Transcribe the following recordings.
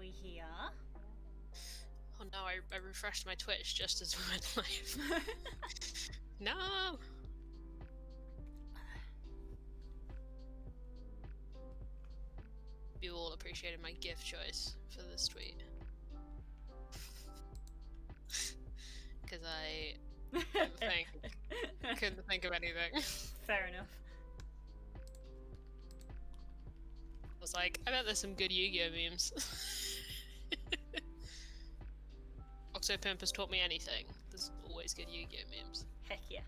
we here? Oh no, I refreshed my Twitch just as we went live. No! You all appreciated my gift choice for this tweet. Because I couldn't think of anything. Fair enough. I was like, I bet there's some good Yu-Gi-Oh memes. Octopimp has taught me anything. There's always good Yu-Gi-Oh memes. Heck yeah.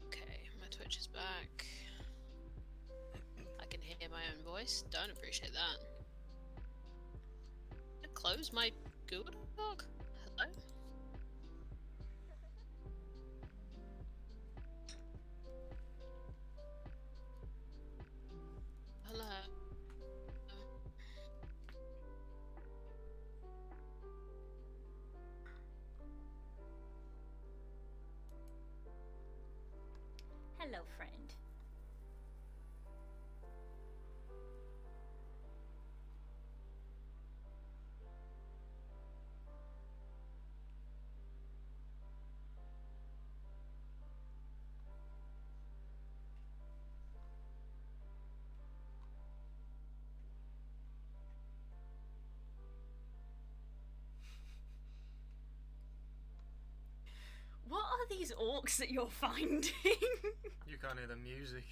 Okay, my Twitch is back. I can hear my own voice. Don't appreciate that. Did I close my Google Doc? Hello? Hello. Hello, friend. What are these orcs that you're finding? You can't hear the music.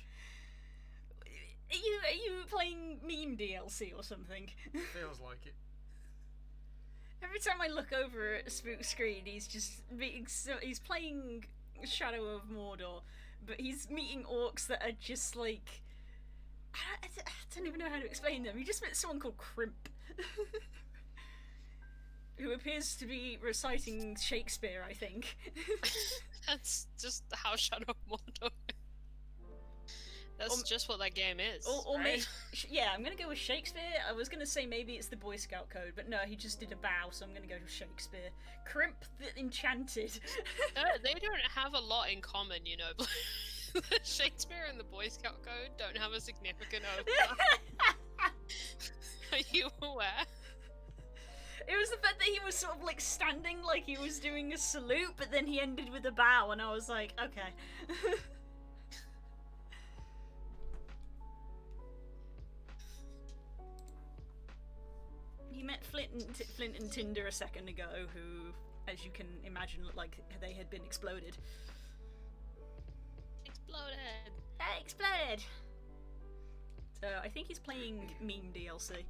Are you playing meme DLC or something? Feels like it. Every time I look over at Spook's screen, he's just he's playing Shadow of Mordor, but he's meeting orcs that are just like I don't even know how to explain them. He just met someone called Crimp, who appears to be reciting Shakespeare, I think. That's just how Shadow of Mordor. That's just what that game is. Right? Yeah, I'm gonna go with Shakespeare. I was gonna say maybe it's the Boy Scout code, but no, he just did a bow, so I'm gonna go with Shakespeare. Crimp the Enchanted. They don't have a lot in common, you know. Shakespeare and the Boy Scout code don't have a significant overlap. Are you aware? It was the fact that he was sort of like standing like he was doing a salute, but then he ended with a bow, and I was like, okay. He met Flint and Tinder a second ago, who, as you can imagine, looked like they had been exploded. Exploded! They exploded! So I think he's playing meme DLC.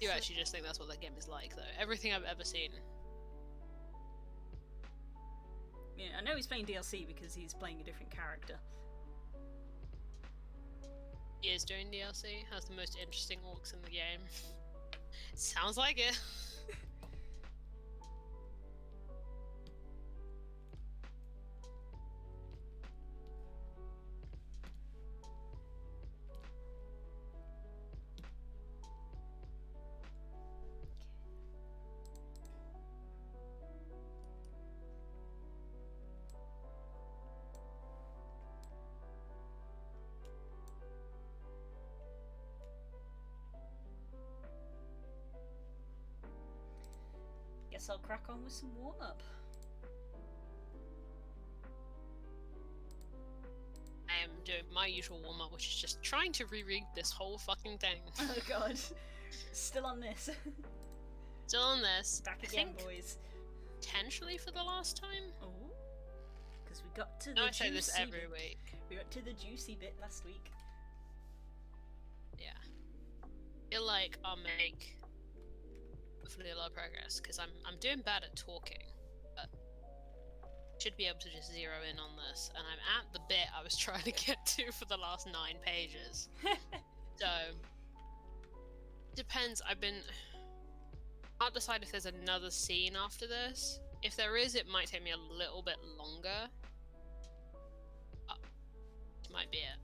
You actually just think that's what that game is like, though. Everything I've ever seen. Yeah, I know he's playing DLC because he's playing a different character. He is doing DLC, has the most interesting orcs in the game. Sounds like it. Guess I'll crack on with some warm-up. I am doing my usual warm-up, which is just trying to reread this whole fucking thing. Oh god. Still on this. Still on this. Back again, boys. Potentially for the last time? Oh. Because we got to the No, I juicy say this every bit. week. We got to the juicy bit last week. Yeah. I feel like I'll make hopefully a lot of progress, because I'm doing bad at talking, but should be able to just zero in on this, and I'm at the bit I was trying to get to for the last 9 pages. So depends. I'll decide if there's another scene after this. If there is, it might take me a little bit longer. Might be it.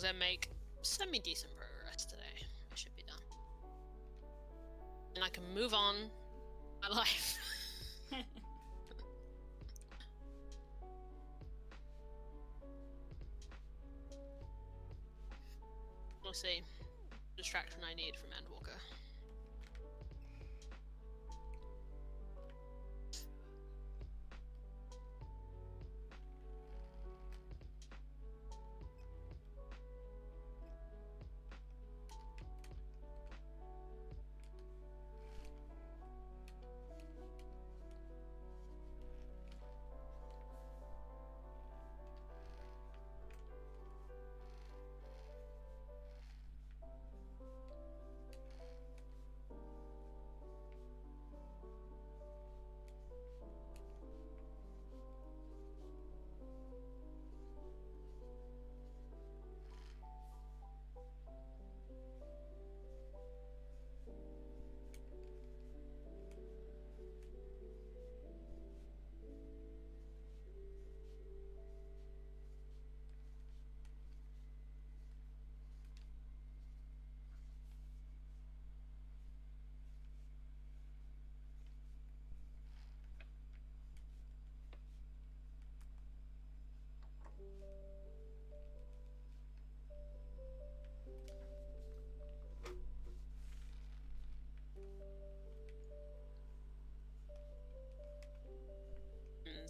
I make semi-decent progress today. I should be done. And I can move on my life. We'll see. Distraction I need from Endwalker.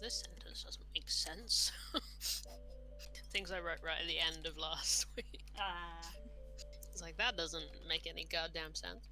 This sentence doesn't make sense. Things I wrote right at the end of last week. It's like, that doesn't make any goddamn sense.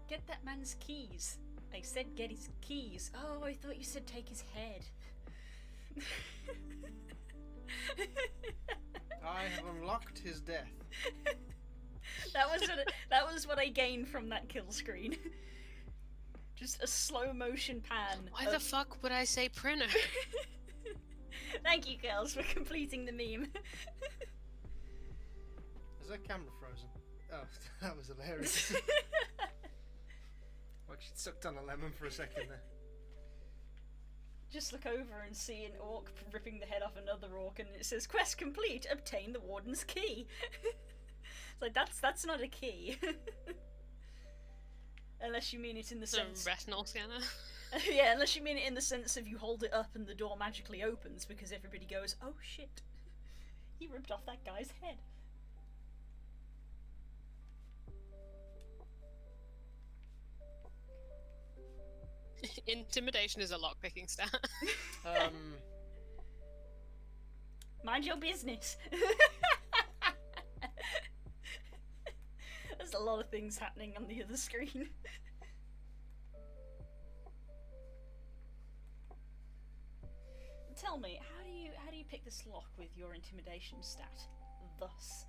Get that man's keys. I said get his keys. Oh, I thought you said take his head. I have unlocked his death. that was what I gained from that kill screen. Just a slow motion pan. Why the fuck would I say printer? Thank you, girls, for completing the meme. Is that camera frozen? Oh, that was hilarious. Like she sucked on a lemon for a second there. Just look over and see an orc ripping the head off another orc, and it says quest complete, obtain the warden's key. It's like, that's not a key. Unless you mean it in the sense... The retinal scanner? Yeah, unless you mean it in the sense of you hold it up and the door magically opens because everybody goes, oh shit, he ripped off that guy's head. Intimidation is a lockpicking stat. Mind your business. There's a lot of things happening on the other screen. Tell me, how do you pick this lock with your intimidation stat? Thus.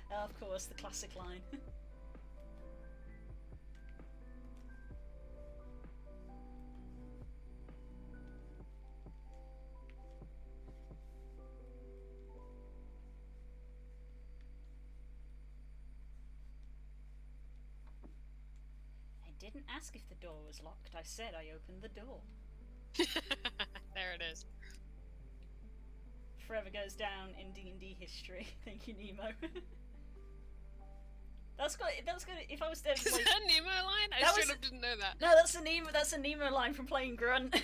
Of course, the classic line. didn't ask if the door was locked. I said I opened the door. There it is. Forever goes down in D&D history. Thank you, Nemo. That's good. If I was to, Is like, that a Nemo line? I That straight was- up didn't know that. no, that's a Nemo. That's a Nemo line from playing Grunt.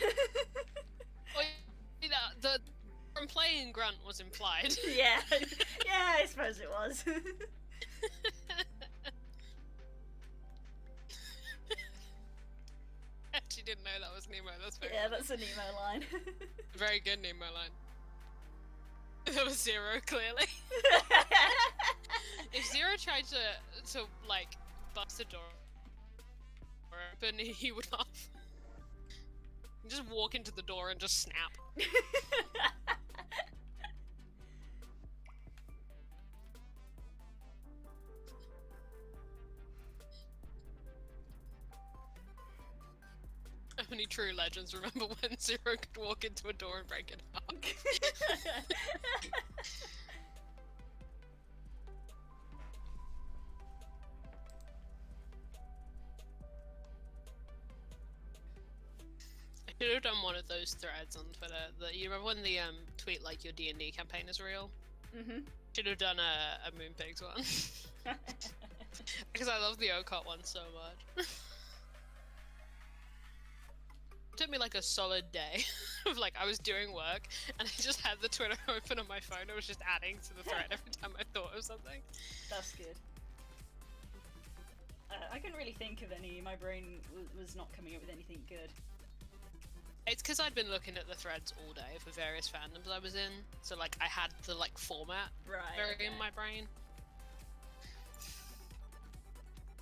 Oh, yeah, the from playing Grunt was implied. yeah, yeah, I suppose it was. Actually didn't know that was Nemo. That's very Yeah, funny. that's a Nemo line. Very good Nemo line. That was Zero, clearly. If Zero tried to like bust the door open, he would laugh. Just walk into the door and just snap. Only true legends remember when Zero could walk into a door and break it up. I should have done one of those threads on Twitter. You remember when the tweet like your D&D campaign is real? Mhm. Should have done a Moonpigs one. Because I love the OCOT one so much. It took me like a solid day of like I was doing work and I just had the Twitter open on my phone. I was just adding to the thread every time I thought of something. That's good. I couldn't really think of any. My brain was not coming up with anything good. It's because I'd been looking at the threads all day for various fandoms I was in, so like I had the like format Right. very in my brain.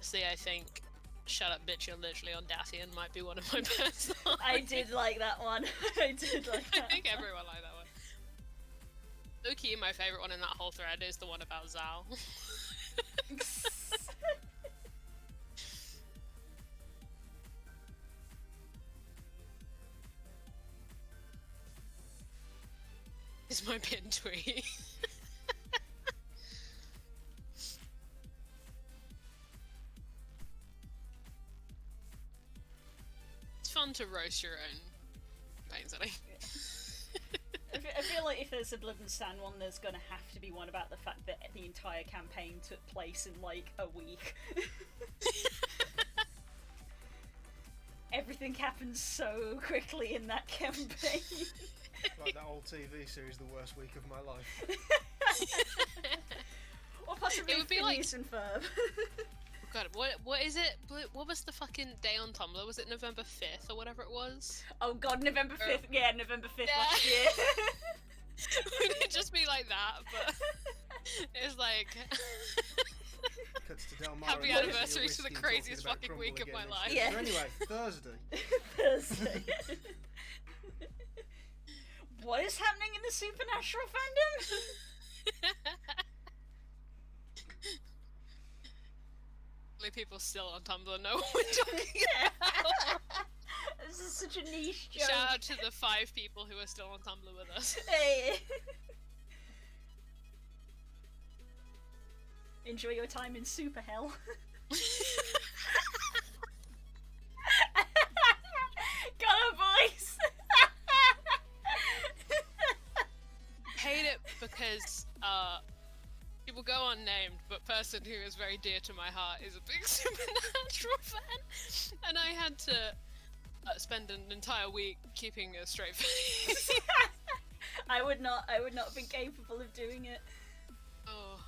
See, I think "Shut Up, Bitch, You're Literally on Dathian" might be one of my best. I did like that one. I did like I that. think everyone liked that one. Low-key, my favorite one in that whole thread is the one about Zal. Is my pin tweet. It's fun to roast your own pains, I think. I feel like if there's a Blood and Sand one, there's gonna have to be one about the fact that the entire campaign took place in like a week. Everything happens so quickly in that campaign. Like that old TV series, The Worst Week of My Life. Or possibly It would be like- Phineas and Ferb. God, what is it? What was the fucking day on Tumblr? Was it November 5th or whatever it was? Oh god, November 5th. Yeah, November 5th Yeah. last year. Would it just be like that? But it's like Cuts to Del Mar Happy and looks at anniversary your to the whiskey and craziest talking about fucking week Crumble of my again. life. Yeah. So anyway, Thursday. Thursday. What is happening in the Supernatural fandom? Only people still on Tumblr know what we're talking about. This is such a niche joke. Shout out to the 5 people who are still on Tumblr with us. Hey. Enjoy your time in Super Hell. Got a voice. Hate it because people go unnamed, but person who is very dear to my heart is a big Supernatural fan, and I had to spend an entire week keeping a straight face. I would not have been capable of doing it. Oh.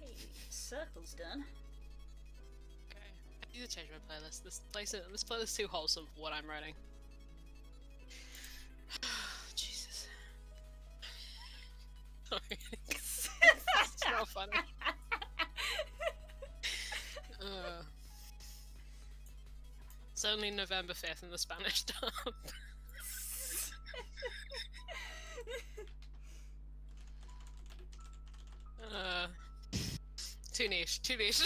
Okay, circle's done. Okay. I need to change my playlist. This playlist is too wholesome for what I'm writing. Jesus. Sorry. It's not funny. It's only November 5th in the Spanish dub. Too niche, too niche.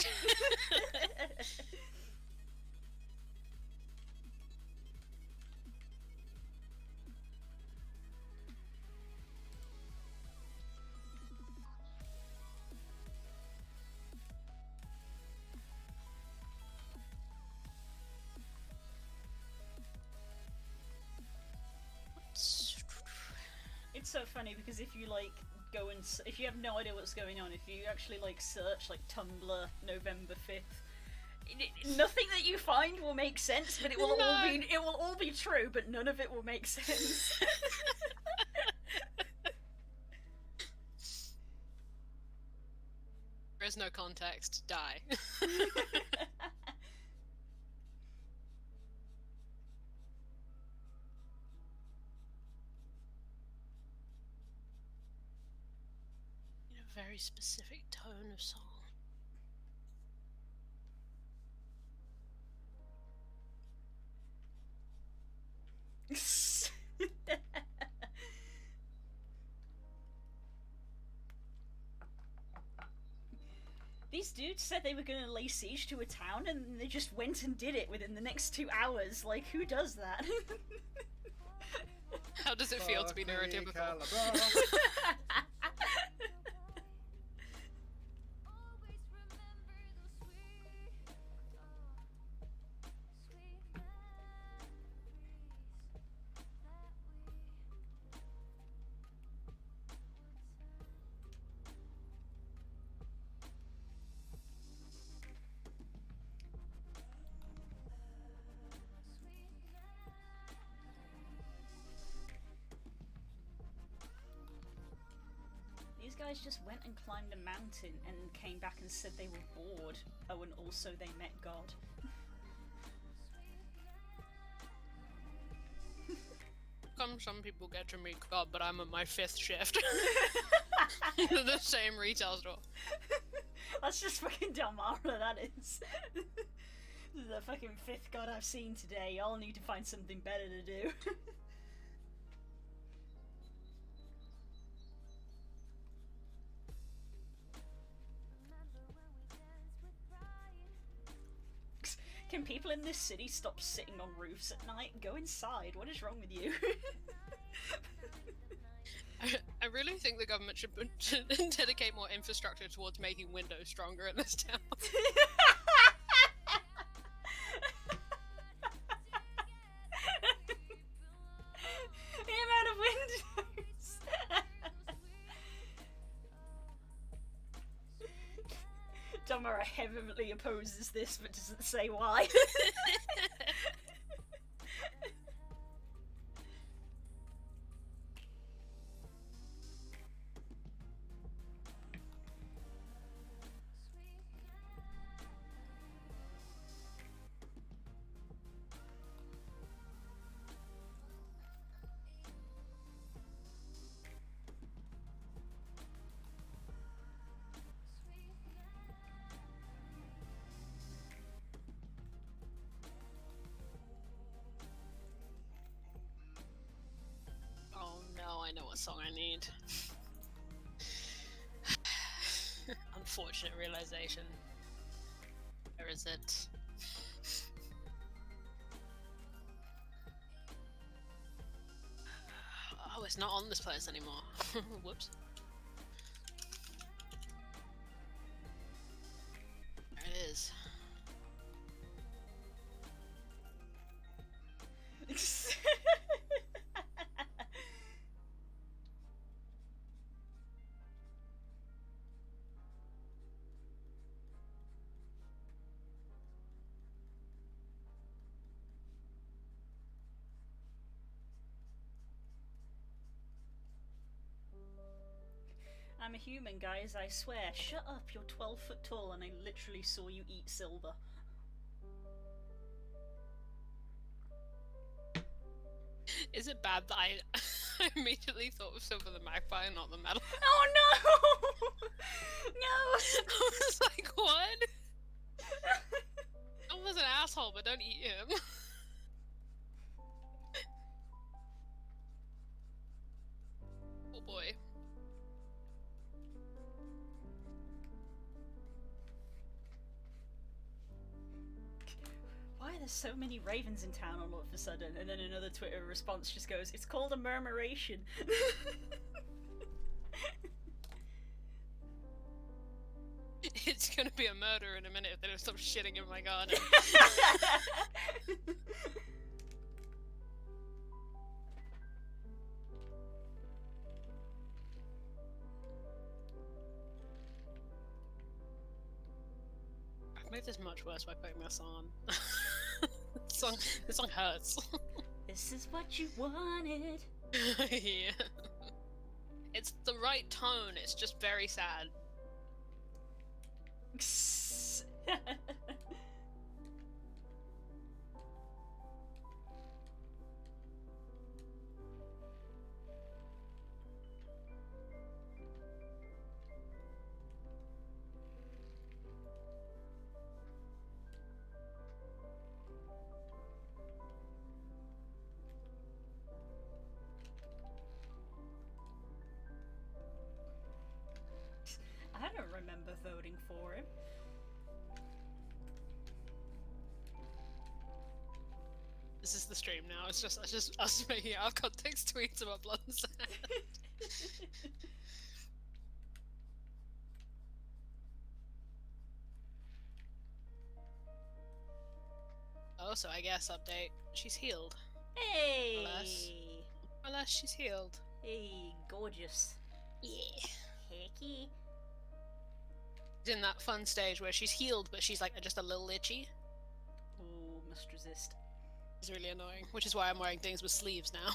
so funny because if you like go and if you have no idea what's going on, if you actually like search like Tumblr November 5th, nothing that you find will make sense, but it will all be true, but none of it will make sense. There is no context. Die. A very specific tone of song. These dudes said they were going to lay siege to a town, and they just went and did it within the next 2 hours. Like, who does that? How does it feel to be neurotypical? These guys just went and climbed a mountain and came back and said they were bored. Oh, and also they met God. Some people get to meet God, but I'm on my 5th shift. The same retail store. That's just fucking Delmara, that is. This is the fucking 5th God I've seen today. Y'all need to find something better to do. Can people in this city stop sitting on roofs at night? Go inside. What is wrong with you? I really think the government should dedicate more infrastructure towards making windows stronger in this town. The amount of windows. Domara heavily opposes this, but doesn't say why. I know what song I need. Unfortunate realization. Where is it? Oh, it's not on this place anymore. Whoops. There it is. I'm a human, guys, I swear. Shut up, you're 12 foot tall and I literally saw you eat silver. Is it bad that I immediately thought of Silver the Magpie and not the medal? Oh no! No! I was like, what? Silver's an asshole, but don't eat him. Oh boy. Why are there so many ravens in town all of a sudden? And then another Twitter response just goes, it's called a murmuration. It's gonna be a murder in a minute if they don't stop shitting in my garden. Make this much worse by putting this on. This song hurts. This is what you wanted. Yeah. It's the right tone, it's just very sad. I don't remember voting for him. This is the stream now. It's just us making out context tweets about blood and sand. Oh, so I guess update. She's healed. Hey! Unless she's healed. Hey, gorgeous. Yeah. Hecky. She's in that fun stage where she's healed, but she's like just a little itchy. Ooh, must resist. It's really annoying, which is why I'm wearing things with sleeves now.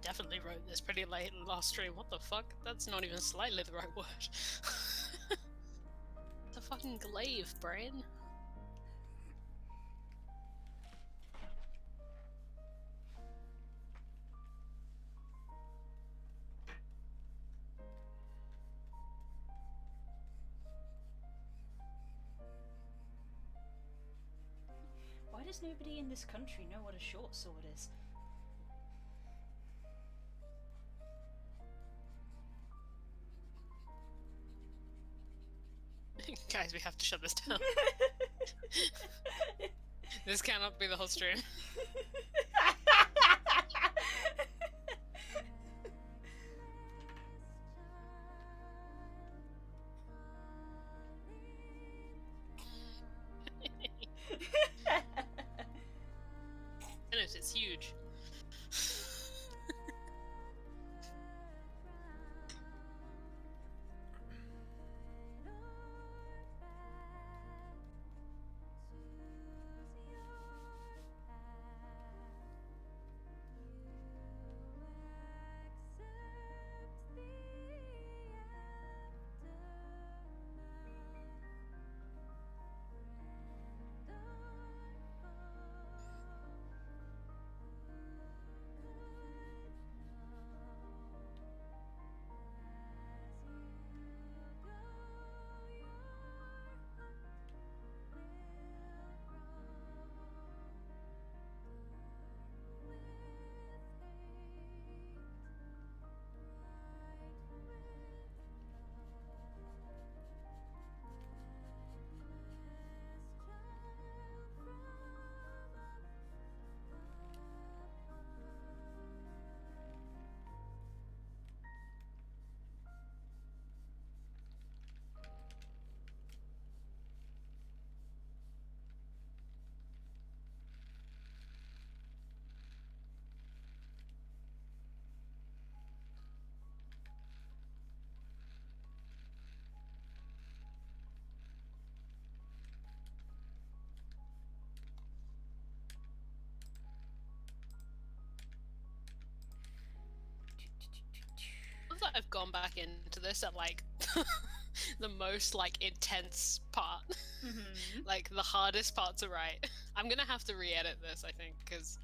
Definitely wrote this pretty late last stream. What the fuck? That's not even slightly the right word. It's a fucking glaive, brain. Why does nobody in this country know what a short sword is? Guys, we have to shut this down. This cannot be the whole stream. It's huge. That I've gone back into this at like the most like intense part, like the hardest part to write. I'm gonna have to re-edit this, I think, because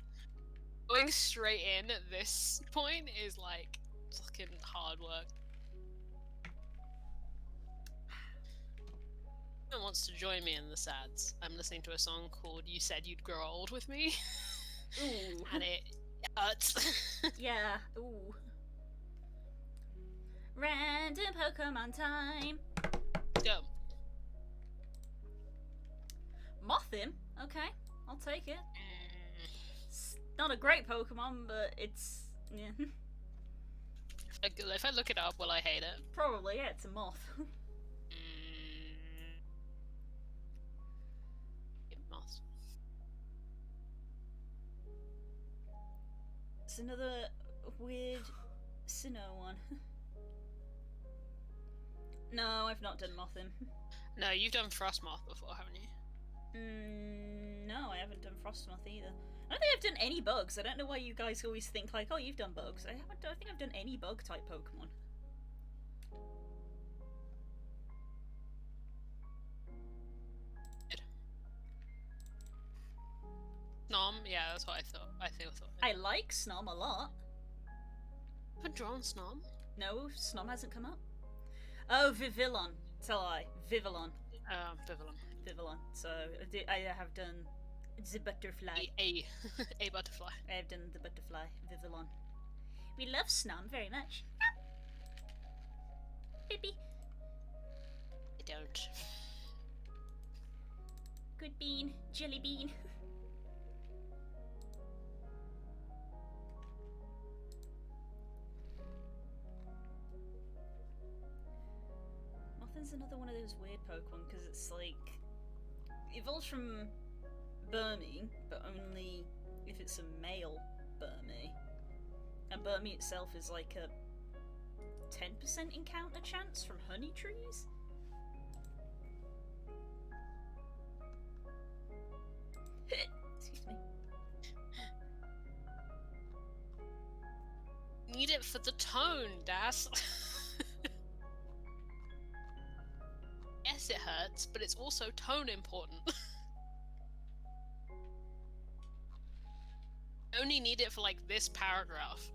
going straight in at this point is like fucking hard work. Who wants to join me in the sads? I'm listening to a song called "You Said You'd Grow Old with Me," Ooh. and it hurts. Yeah. Ooh. Random Pokemon time. Go. Mothim. Okay, I'll take it. Mm. It's not a great Pokemon, but it's yeah. If I look it up, will I hate it? Probably, yeah, it's a moth. Moths. It's another weird Sinnoh one. No, I've not done Mothim. No, you've done Frostmoth before, haven't you? No, I haven't done Frostmoth either. I don't think I've done any bugs. I don't know why you guys always think like, oh, you've done bugs. I don't think I've done any bug type Pokemon. Nom, yeah, that's what I thought. I like Snom a lot. Haven't drawn Snom. No, Snom hasn't come up. Oh, Vivillon. Tell I. Vivillon. Vivillon. Vivillon. So I have done the butterfly. A butterfly. I have done the butterfly. Vivillon. We love Snom very much. Baby. I don't. Good bean. Jelly bean. Mothin's another one of those weird Pokemon because it's like evolves from Burmy, but only if it's a male Burmy. And Burmy itself is like a 10% encounter chance from honey trees. Excuse me. Need it for the tone, Das. Yes, it hurts, but it's also tone important. Only need it for like this paragraph.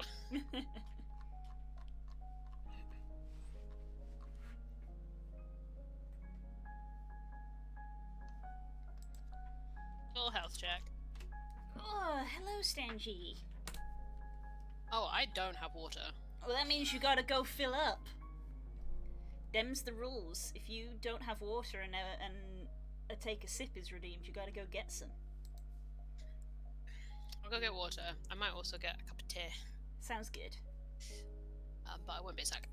Full health check. Oh, hello, Stanji. Oh, I don't have water. Well, that means you gotta go fill up. Them's the rules. If you don't have water and a take a sip is redeemed, you gotta go get some. I'll go get water. I might also get a cup of tea. Sounds good. But I won't be a sec.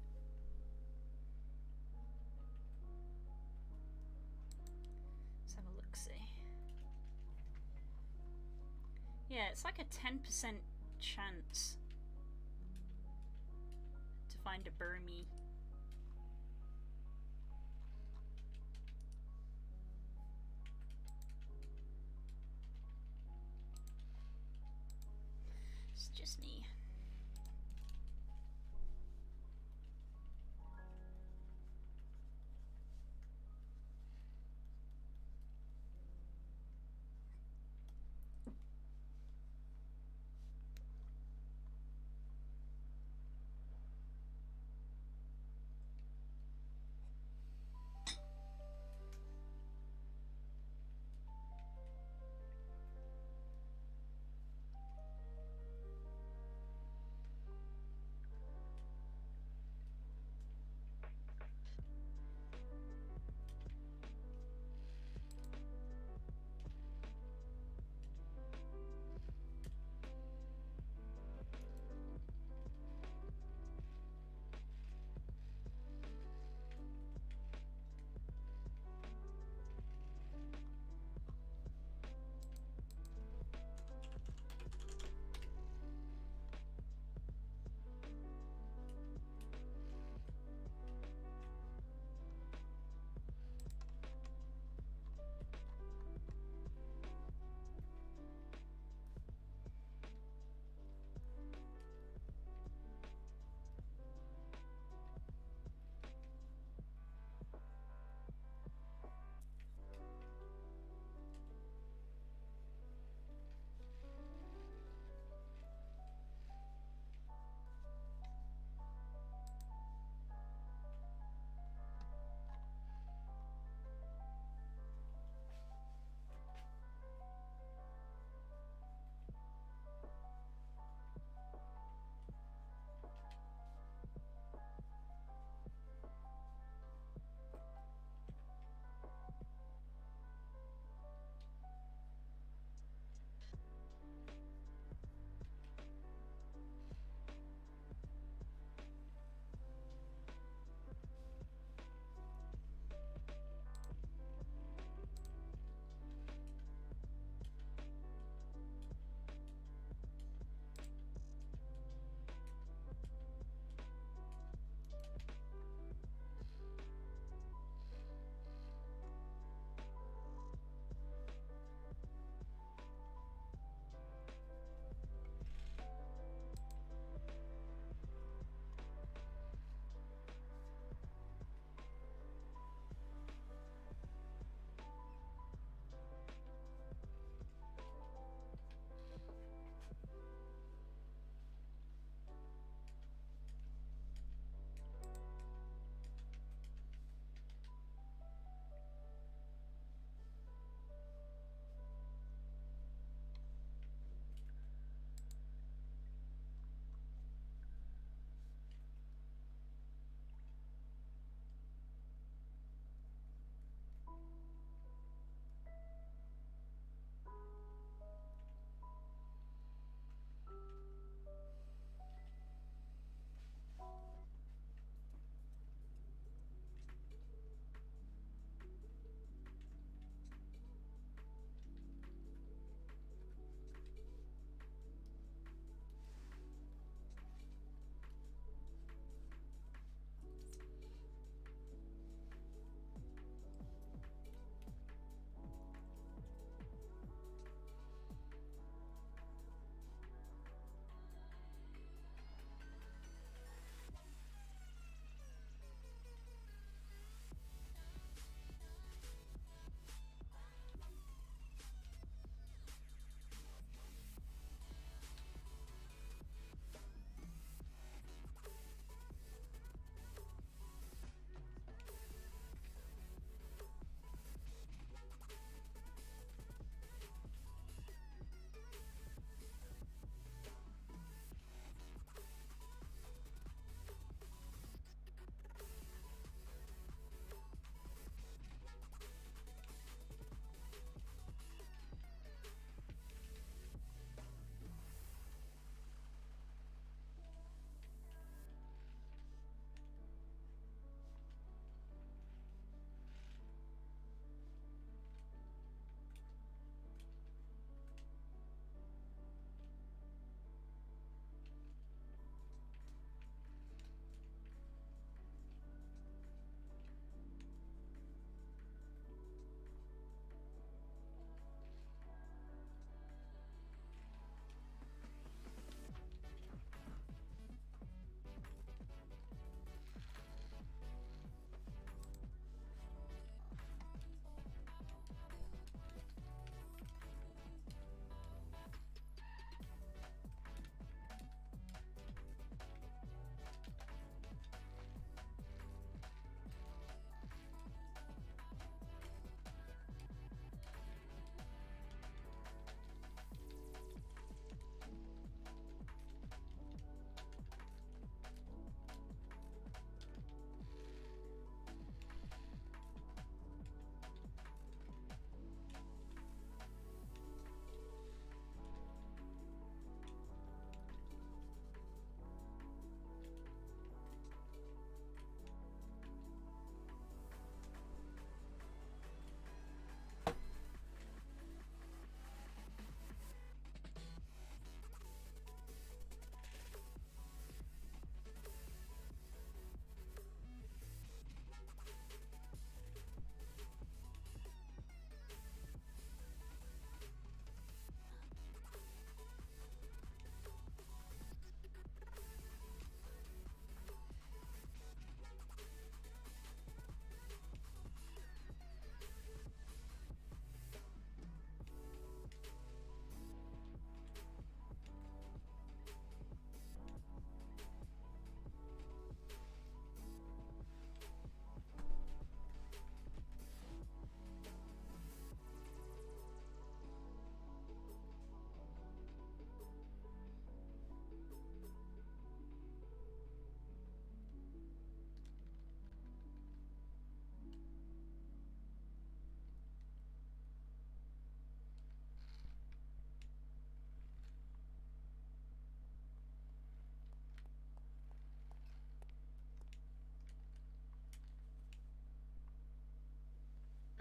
Let's have a look, see. Yeah, it's like a 10% chance to find a Burmy. It's just me.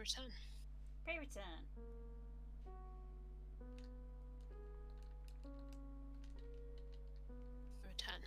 return. Pay return. Return.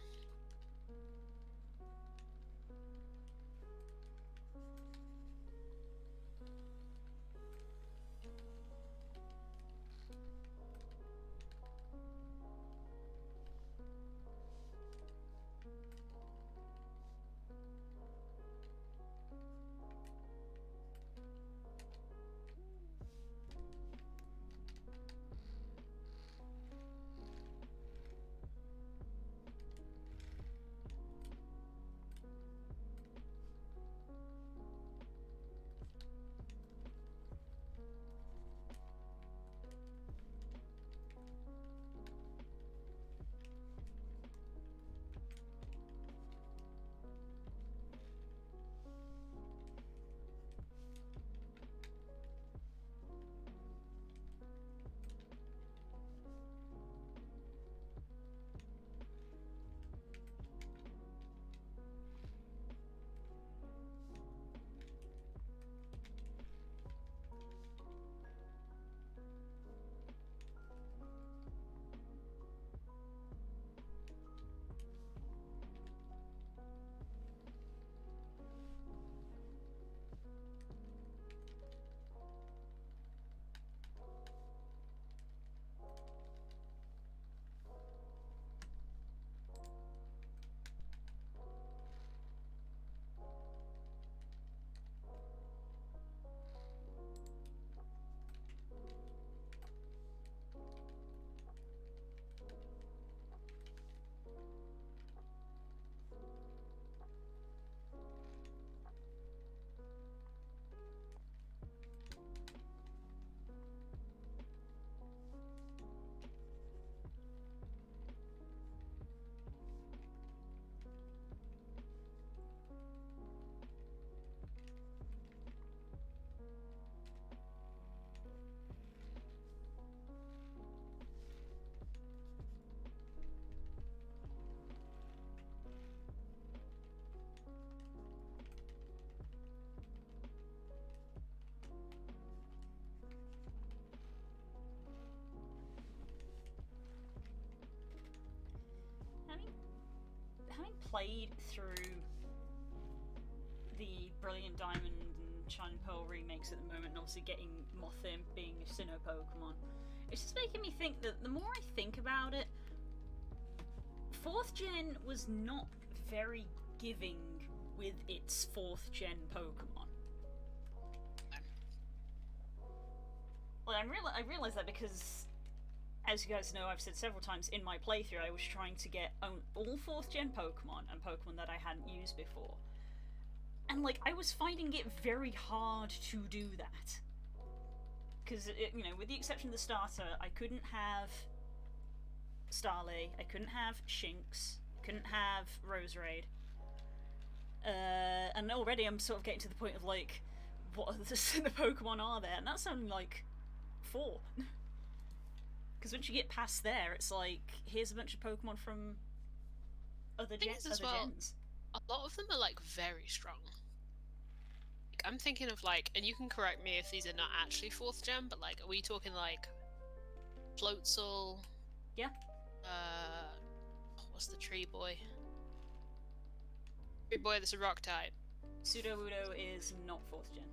Having played through the Brilliant Diamond and Shining Pearl remakes at the moment, and obviously getting Mothim being a Sinnoh Pokemon, it's just making me think that the more I think about it, 4th gen was not very giving with its 4th gen Pokemon. Well, I realize that because, as you guys know, I've said several times in my playthrough, I was trying to get all 4th gen Pokemon and Pokemon that I hadn't used before. And, like, I was finding it very hard to do that. Because, you know, with the exception of the starter, I couldn't have Starly, I couldn't have Shinx, I couldn't have Roserade. And already I'm sort of getting to the point of, like, what other the Pokemon are there? And that's only, like, 4. Because once you get past there, it's like, here's a bunch of Pokemon from other gens. A lot of them are, like, very strong. Like, I'm thinking of, like, and you can correct me if these are not actually 4th gen, but, like, are we talking, like, Floatzel? Yeah. What's the tree boy? Tree boy that's a rock type. Sudowoodo is not 4th gen.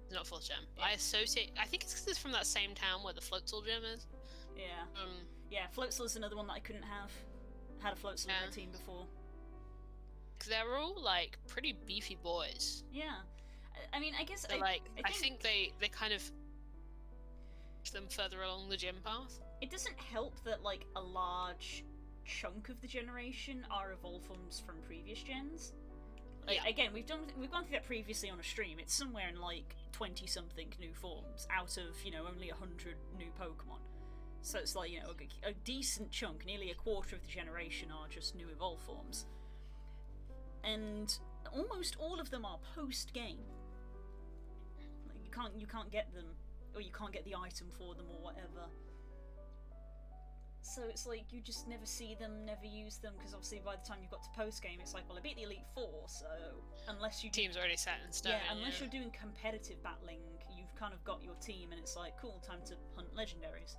It's not 4th gen. Yeah. I think it's because it's from that same town where the Floatzel gym is. Yeah. Yeah, Floatzel is another one that I couldn't have. Had a Floatzel in my team before. Because they're all, like, pretty beefy boys. Yeah. I mean, I guess I think they kind of push them further along the gym path. It doesn't help that, like, a large chunk of the generation are evolved forms from previous gens. Like, yeah. Again, we've gone through that previously on a stream. It's somewhere in, like, 20-something new forms out of, you know, only 100 new Pokemon. So it's like, you know, a decent chunk, nearly a quarter of the generation are just new evolved forms. And almost all of them are post-game. Like, you can't get them, or you can't get the item for them or whatever. So it's like you just never see them, never use them, because obviously by the time you've got to post game, it's like, well, I beat the Elite Four, so unless you Team's already set in stone. yeah, unless you're doing competitive battling, you've kind of got your team, and it's like, cool, time to hunt legendaries.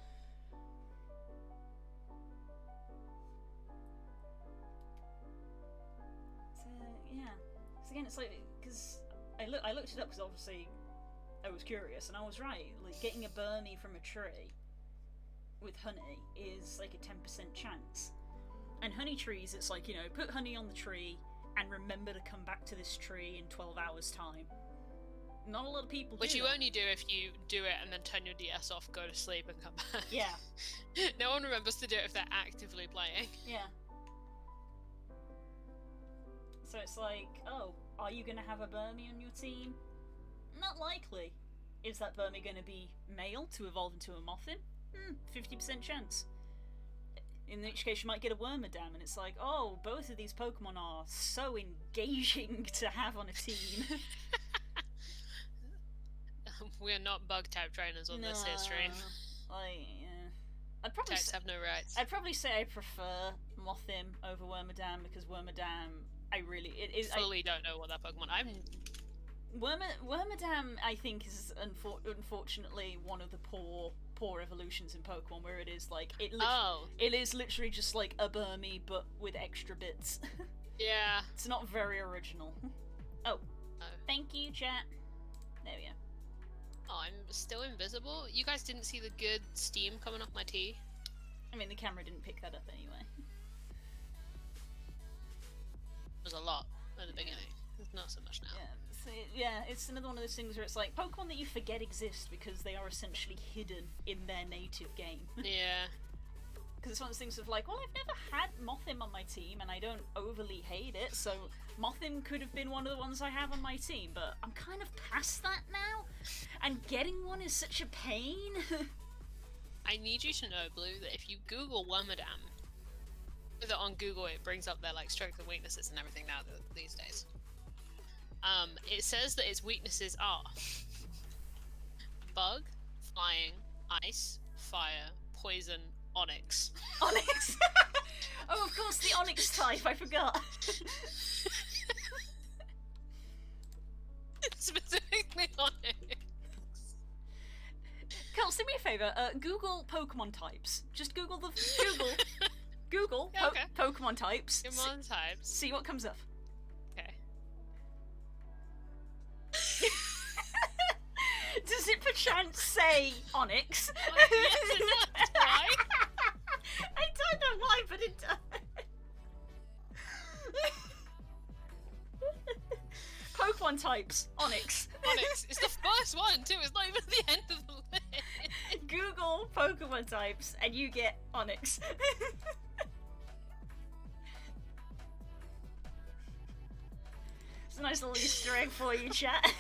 So yeah, so again, it's like because I looked it up because obviously I was curious, and I was right. Like getting a Burmy from a tree with honey is like a 10% chance. And honey trees, it's like, you know, put honey on the tree and remember to come back to this tree in 12 hours time. Not a lot of people do Which you that. only do if you do it and then turn your DS off, go to sleep and come back. Yeah. No one remembers to do it if they're actively playing. Yeah. So it's like, oh, are you going to have a Burmy on your team? Not likely. Is that Burmy going to be male to evolve into a Mothim? 50% chance. In which case you might get a Wormadam, and it's like, oh, both of these Pokemon are so engaging to have on a team. We're not bug type trainers on this here stream. I'd probably Types have no rights. I'd probably say I prefer Mothim over Wormadam, because Wormadam, Fully don't know what that Pokemon. Wormadam, I think, is unfortunately one of the poor evolutions in Pokemon, where it is like it is literally just like a Burmy but with extra bits. Yeah. It's not very original. Oh. Thank you, chat. There we go. Oh, I'm still invisible? You guys didn't see the good steam coming off my tea? I mean, the camera didn't pick that up anyway. It was a lot at the beginning. It's not so much now. Yeah, it's another one of those things where it's like Pokemon that you forget exist because they are essentially hidden in their native game. Yeah. Because it's one of those things of like, well, I've never had Mothim on my team and I don't overly hate it, so Mothim could have been one of the ones I have on my team, but I'm kind of past that now, and getting one is such a pain. I need you to know, Blue, that if you Google Wormadam, that on Google it brings up their like strengths and weaknesses and everything now these days. It says that its weaknesses are bug, flying, ice, fire, poison, onyx. Onyx? Oh, of course, the Onyx type, I forgot. Specifically Onyx. Kels, do me a favour, Google Pokemon types. Just Google Yeah, okay. Pokemon types. Pokemon types. See what comes up. Okay. Does it perchance say Onyx? Yes, it does. Why? I don't know why, but it does. Pokemon types, Onyx. Onyx. It's the first one too. It's not even the end of the list. Google Pokemon types, and you get Onyx. It's a nice little Easter egg for you, chat.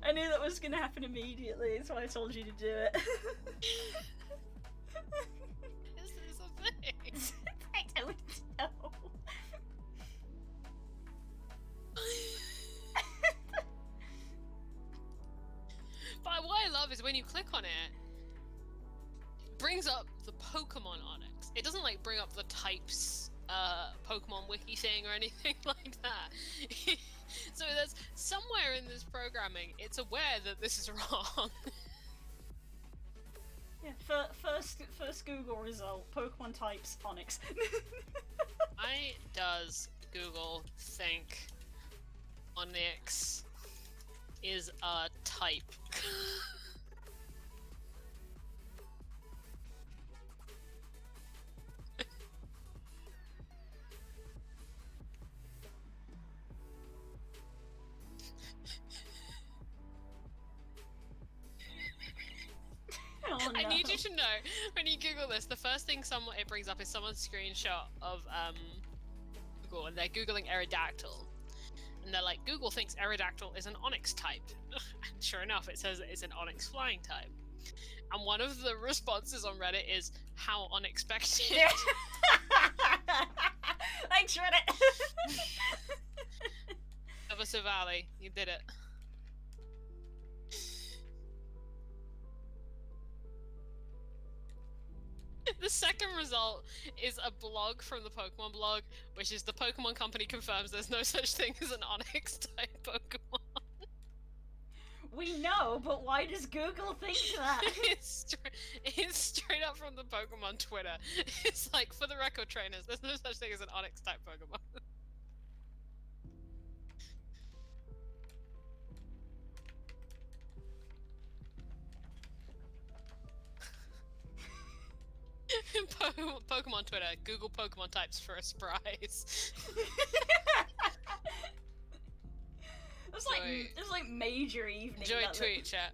I knew that was going to happen immediately. That's why I told you to do it. Is this a thing? I don't know. But what I love is when you click on it, it brings up the Pokemon Onyx. It doesn't like bring up the types Pokemon wiki thing or anything like that. So there's somewhere in this programming, it's aware that this is wrong. Yeah, first Google result, Pokemon types, Onyx. Why does Google think Onyx is a type? Oh, no. I need you to know, when you Google this, the first thing it brings up is someone's screenshot of Google, and they're Googling Aerodactyl. And they're like, Google thinks Aerodactyl is an Onyx type. And sure enough, it says it's an Onyx flying type. And one of the responses on Reddit is, how unexpected. Thanks, Reddit. Elvisa Valley, you did it. The second result is a blog from the Pokemon blog, which is the Pokemon Company confirms there's no such thing as an Onyx-type Pokemon. We know, but why does Google think that? It's straight up from the Pokemon Twitter. It's like, for the record trainers, there's no such thing as an Onyx-type Pokemon. Pokemon Twitter, Google Pokemon types for a surprise. It was like major evening. Enjoy tweet chat.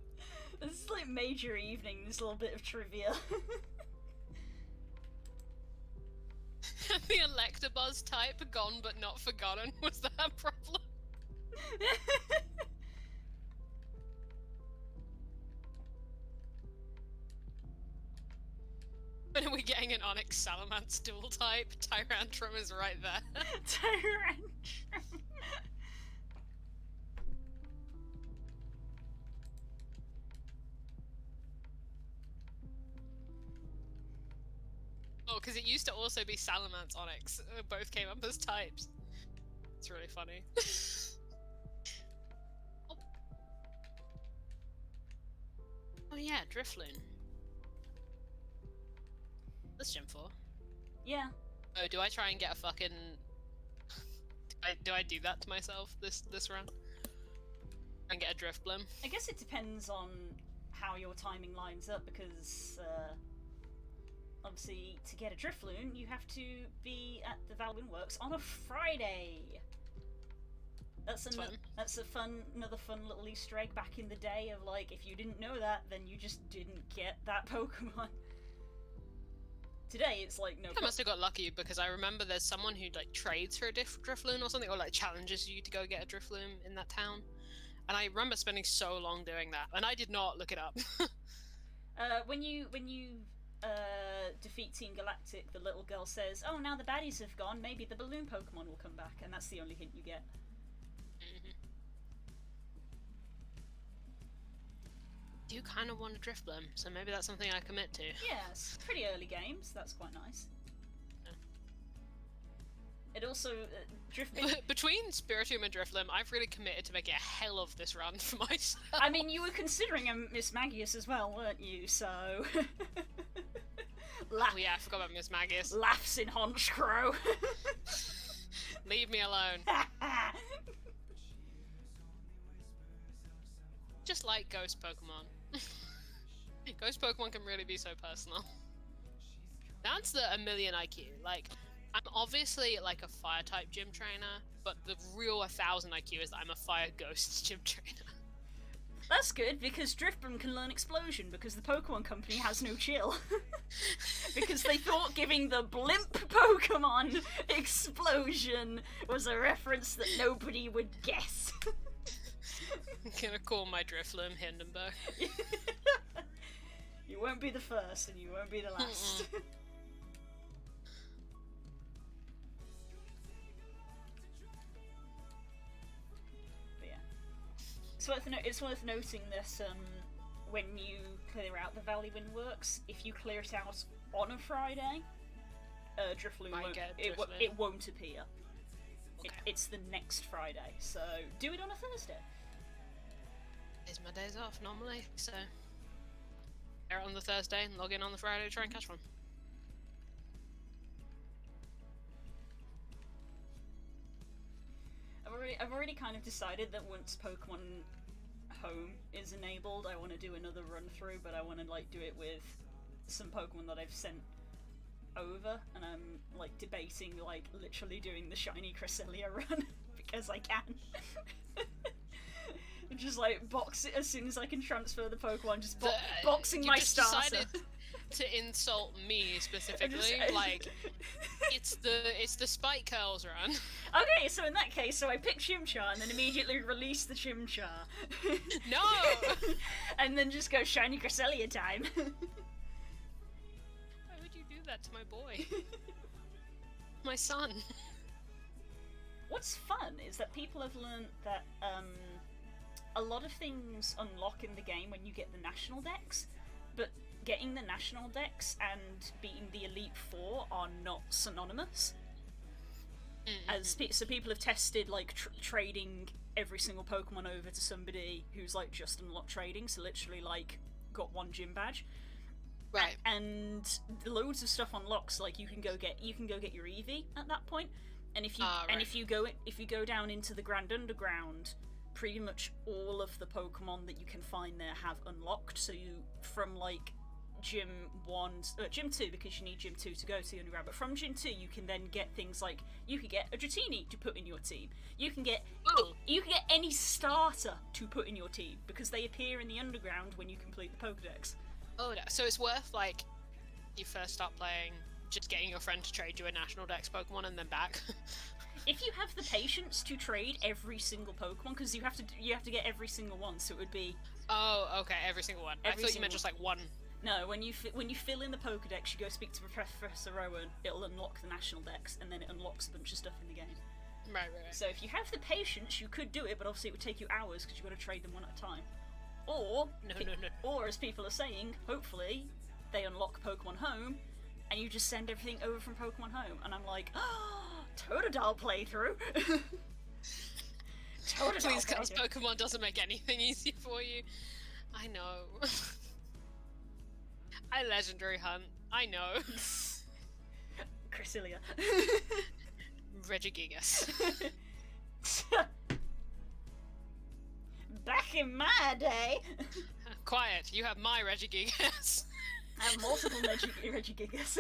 This is like major evening, this little bit of trivia. The Electabuzz type, gone but not forgotten, was that a problem? When are we getting an Onyx Salamence dual type? Tyrantrum is right there. Tyrantrum. Oh, because it used to also be Salamence Onyx. Both came up as types. It's really funny. Oh. Oh yeah, Drifloon. That's Gym 4. Yeah. Oh, do I try and get a fucking... do I do that to myself this run? And get a Drifblim? I guess it depends on how your timing lines up, because obviously to get a Drifloon you have to be at the Valwyn Works on a Friday. That's another fun little Easter egg back in the day of, like, if you didn't know that, then you just didn't get that Pokemon. Today it's like, no. I must have got lucky, because I remember there's someone who like trades for a Drifloon or something, or like challenges you to go get a Drifloon in that town. And I remember spending so long doing that, and I did not look it up. When you defeat Team Galactic, the little girl says, "Oh, now the baddies have gone. Maybe the balloon Pokemon will come back," and that's the only hint you get. Do kind of want a Drifblim, so maybe that's something I commit to. Yeah, it's pretty early games. That's quite nice. Yeah. It also between Spiritomb and Drifblim, I've really committed to making a hell of this run for myself. I mean, you were considering a Miss Magius as well, weren't you? So. Oh yeah, I forgot about Miss Magius. Laughs in Honchkrow. Leave me alone. Just like Ghost Pokemon. Ghost Pokemon can really be so personal. That's the 1,000,000 IQ. Like, I'm obviously like a fire type gym trainer, but the real 1,000 IQ is that I'm a fire ghost gym trainer. That's good, because Drifblim can learn Explosion, because the Pokemon Company has no chill. Because they thought giving the blimp Pokemon Explosion was a reference that nobody would guess. I'm gonna call my Drifloon Hindenburg. You won't be the first, and you won't be the last. But yeah, it's worth noting that when you clear out the Valwyn Works, if you clear it out on a Friday, Drifloon won't appear. Okay. It's the next Friday, so do it on a Thursday. It's my days off normally, so air it on the Thursday and log in on the Friday to try and catch one. I've already kind of decided that once Pokemon Home is enabled, I want to do another run through, but I want to like do it with some Pokemon that I've sent over, and I'm like debating like literally doing the shiny Cresselia run because I can. Just like box it as soon as I can transfer the Pokemon, just boxing my starter. Decided to insult me specifically, like it's the Spike Curls run. Okay, so in that case, I pick Chimchar and then immediately release the Chimchar. No! And then just go shiny Cresselia time. Why would you do that to my boy? My son. What's fun is that people have learned that a lot of things unlock in the game when you get the national decks, but getting the national dex and beating the Elite Four are not synonymous. So people have tested like trading every single Pokemon over to somebody who's like just unlocked trading, so literally like got one gym badge. Right. And loads of stuff unlocks. Like you can go get your Eevee at that point, and if you go down into the Grand Underground, pretty much all of the Pokemon that you can find there have unlocked. So you from like Gym 2, because you need Gym 2 to go to the Underground. But from Gym 2, you can then get things like you could get a Dratini to put in your team. You can get any starter to put in your team because they appear in the Underground when you complete the Pokedex. Oh, no. So it's worth, like, you first start playing, just getting your friend to trade you a National Dex Pokemon and then back. If you have the patience to trade every single Pokemon, because you have to get every single one, so it would be... Oh, okay, every single one. I thought you meant just, like, one. No, when you fill in the Pokedex, you go speak to Professor Rowan, it'll unlock the National Dex, and then it unlocks a bunch of stuff in the game. Right. So if you have the patience, you could do it, but obviously it would take you hours, because you've got to trade them one at a time. Or, or as people are saying, hopefully, they unlock Pokemon Home, and you just send everything over from Pokemon Home. And I'm like, Totodile playthrough! Totodile Please, playthrough. Pokemon doesn't make anything easy for you. I know. I legendary hunt. I know. Cresselia. Regigigas. Back in my day. Quiet, you have my Regigigas. I have multiple Regigigas.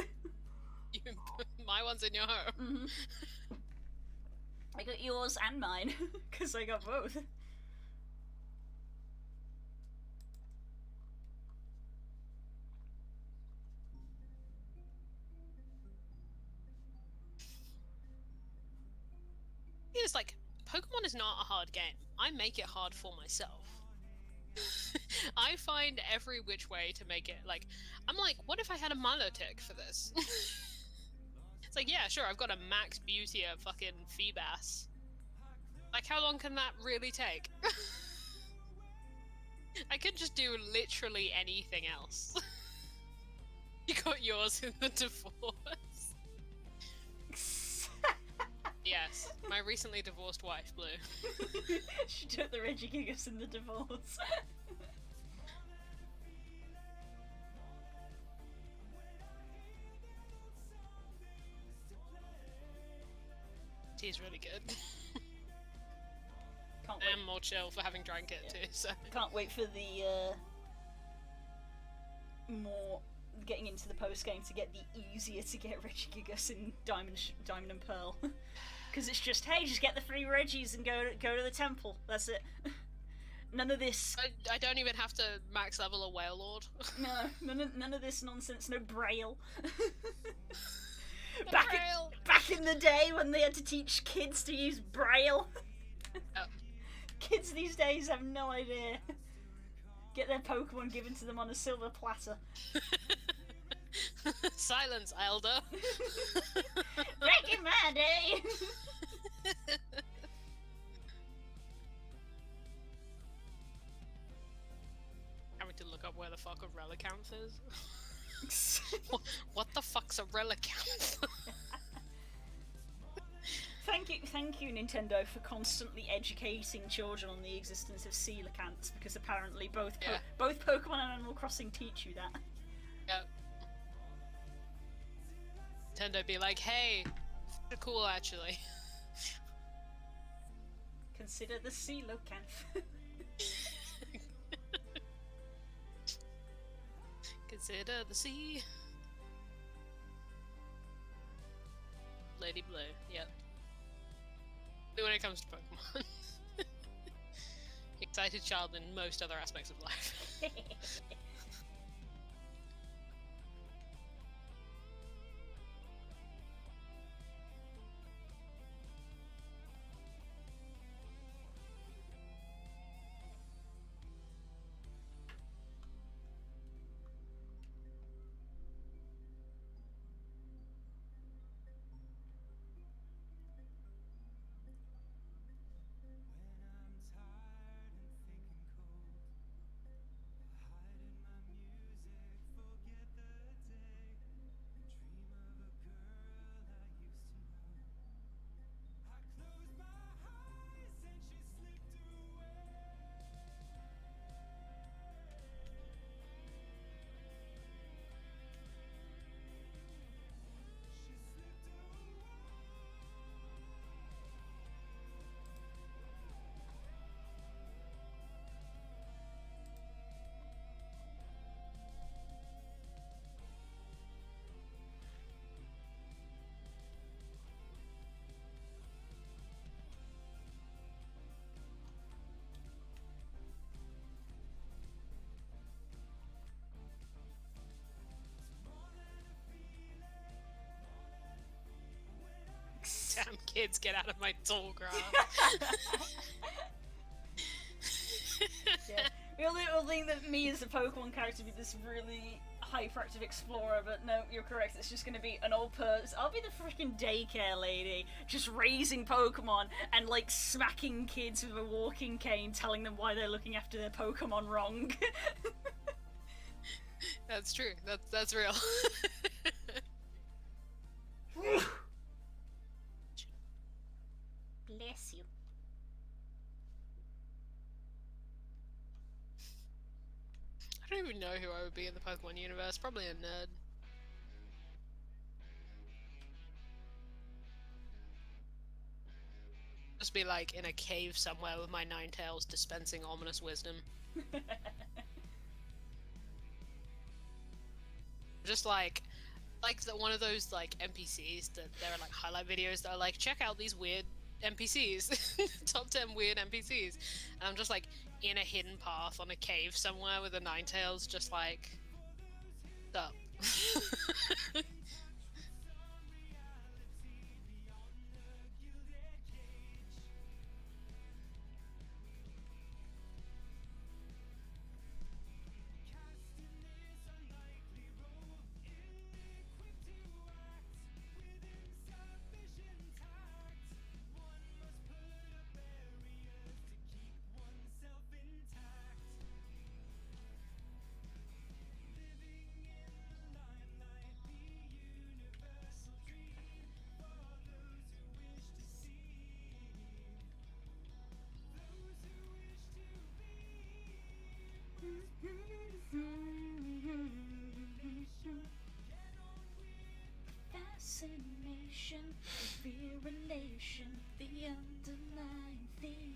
My one's in your home. Mm-hmm. I got yours and mine, because I got both. It's like, Pokemon is not a hard game. I make it hard for myself. I find every which way to make it, like, I'm like, what if I had a Milotic for this? It's like, yeah, sure, I've got a Max Beauty, a fucking Feebas. Like, how long can that really take? I could just do literally anything else. You got yours in the divorce. Yes, my recently divorced wife, Blue. She took the Regigigas in the divorce. Tea's really good. Can't I am more chill for having drank it too, so. Can't wait for the more getting into the post game to get the easier to get Regigigas in Diamond and Pearl. Because it's just, hey, just get the 3 Regis and go to the temple. That's it. None of this. I don't even have to max level a Wailord. No, none of this nonsense. No Braille. Braille. Back in the day when they had to teach kids to use Braille. Oh. Kids these days have no idea. Get their Pokemon given to them on a silver platter. Silence, Elder. Back in my day. Having to look up where the fuck a Relicanth is. What the fuck's a Relicanth? Thank you, Nintendo, for constantly educating children on the existence of coelacanths, because apparently both Pokemon and Animal Crossing teach you that. Yep. Nintendo be like, hey, cool actually. Consider the coelacanth. Consider the sea. Lady Blue, yep. When it comes to Pokemon. Excited child in most other aspects of life. kids, get out of my tall grass. Yeah. We all think that me as a Pokemon character would be this really hyperactive explorer, but no, you're correct. It's just gonna be an old person. I'll be the freaking daycare lady, just raising Pokemon and like smacking kids with a walking cane, telling them why they're looking after their Pokemon wrong. That's true. That's real. Bless you. I don't even know who I would be in the Pokemon universe. Probably a nerd. Just be like in a cave somewhere with my Ninetales dispensing ominous wisdom. Just like one of those like NPCs that there are like highlight videos that are like, check out these weird NPCs, top 10 weird NPCs, and I'm just like in a hidden path on a cave somewhere with a Ninetales, just like, up. Fascination, fear relation, the underlying theme.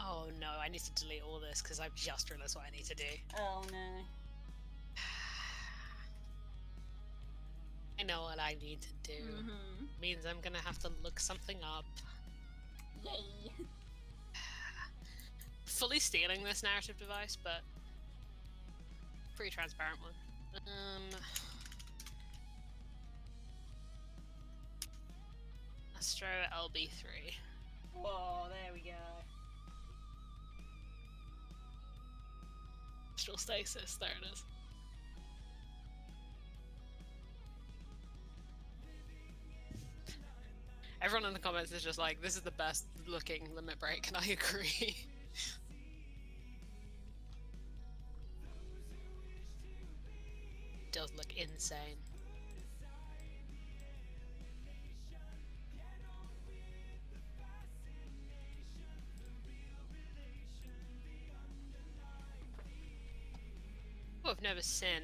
Oh no, I need to delete all this because I've just realized what I need to do. Oh no. I know what I need to do. Means I'm gonna have to look something up. Yay. Fully stealing this narrative device, but pretty transparent one. Astro LB3. Whoa, there we go. Astral Stasis, there it is. Everyone in the comments is just like, this is the best looking Limit Break, and I agree. It does look insane. I've never seen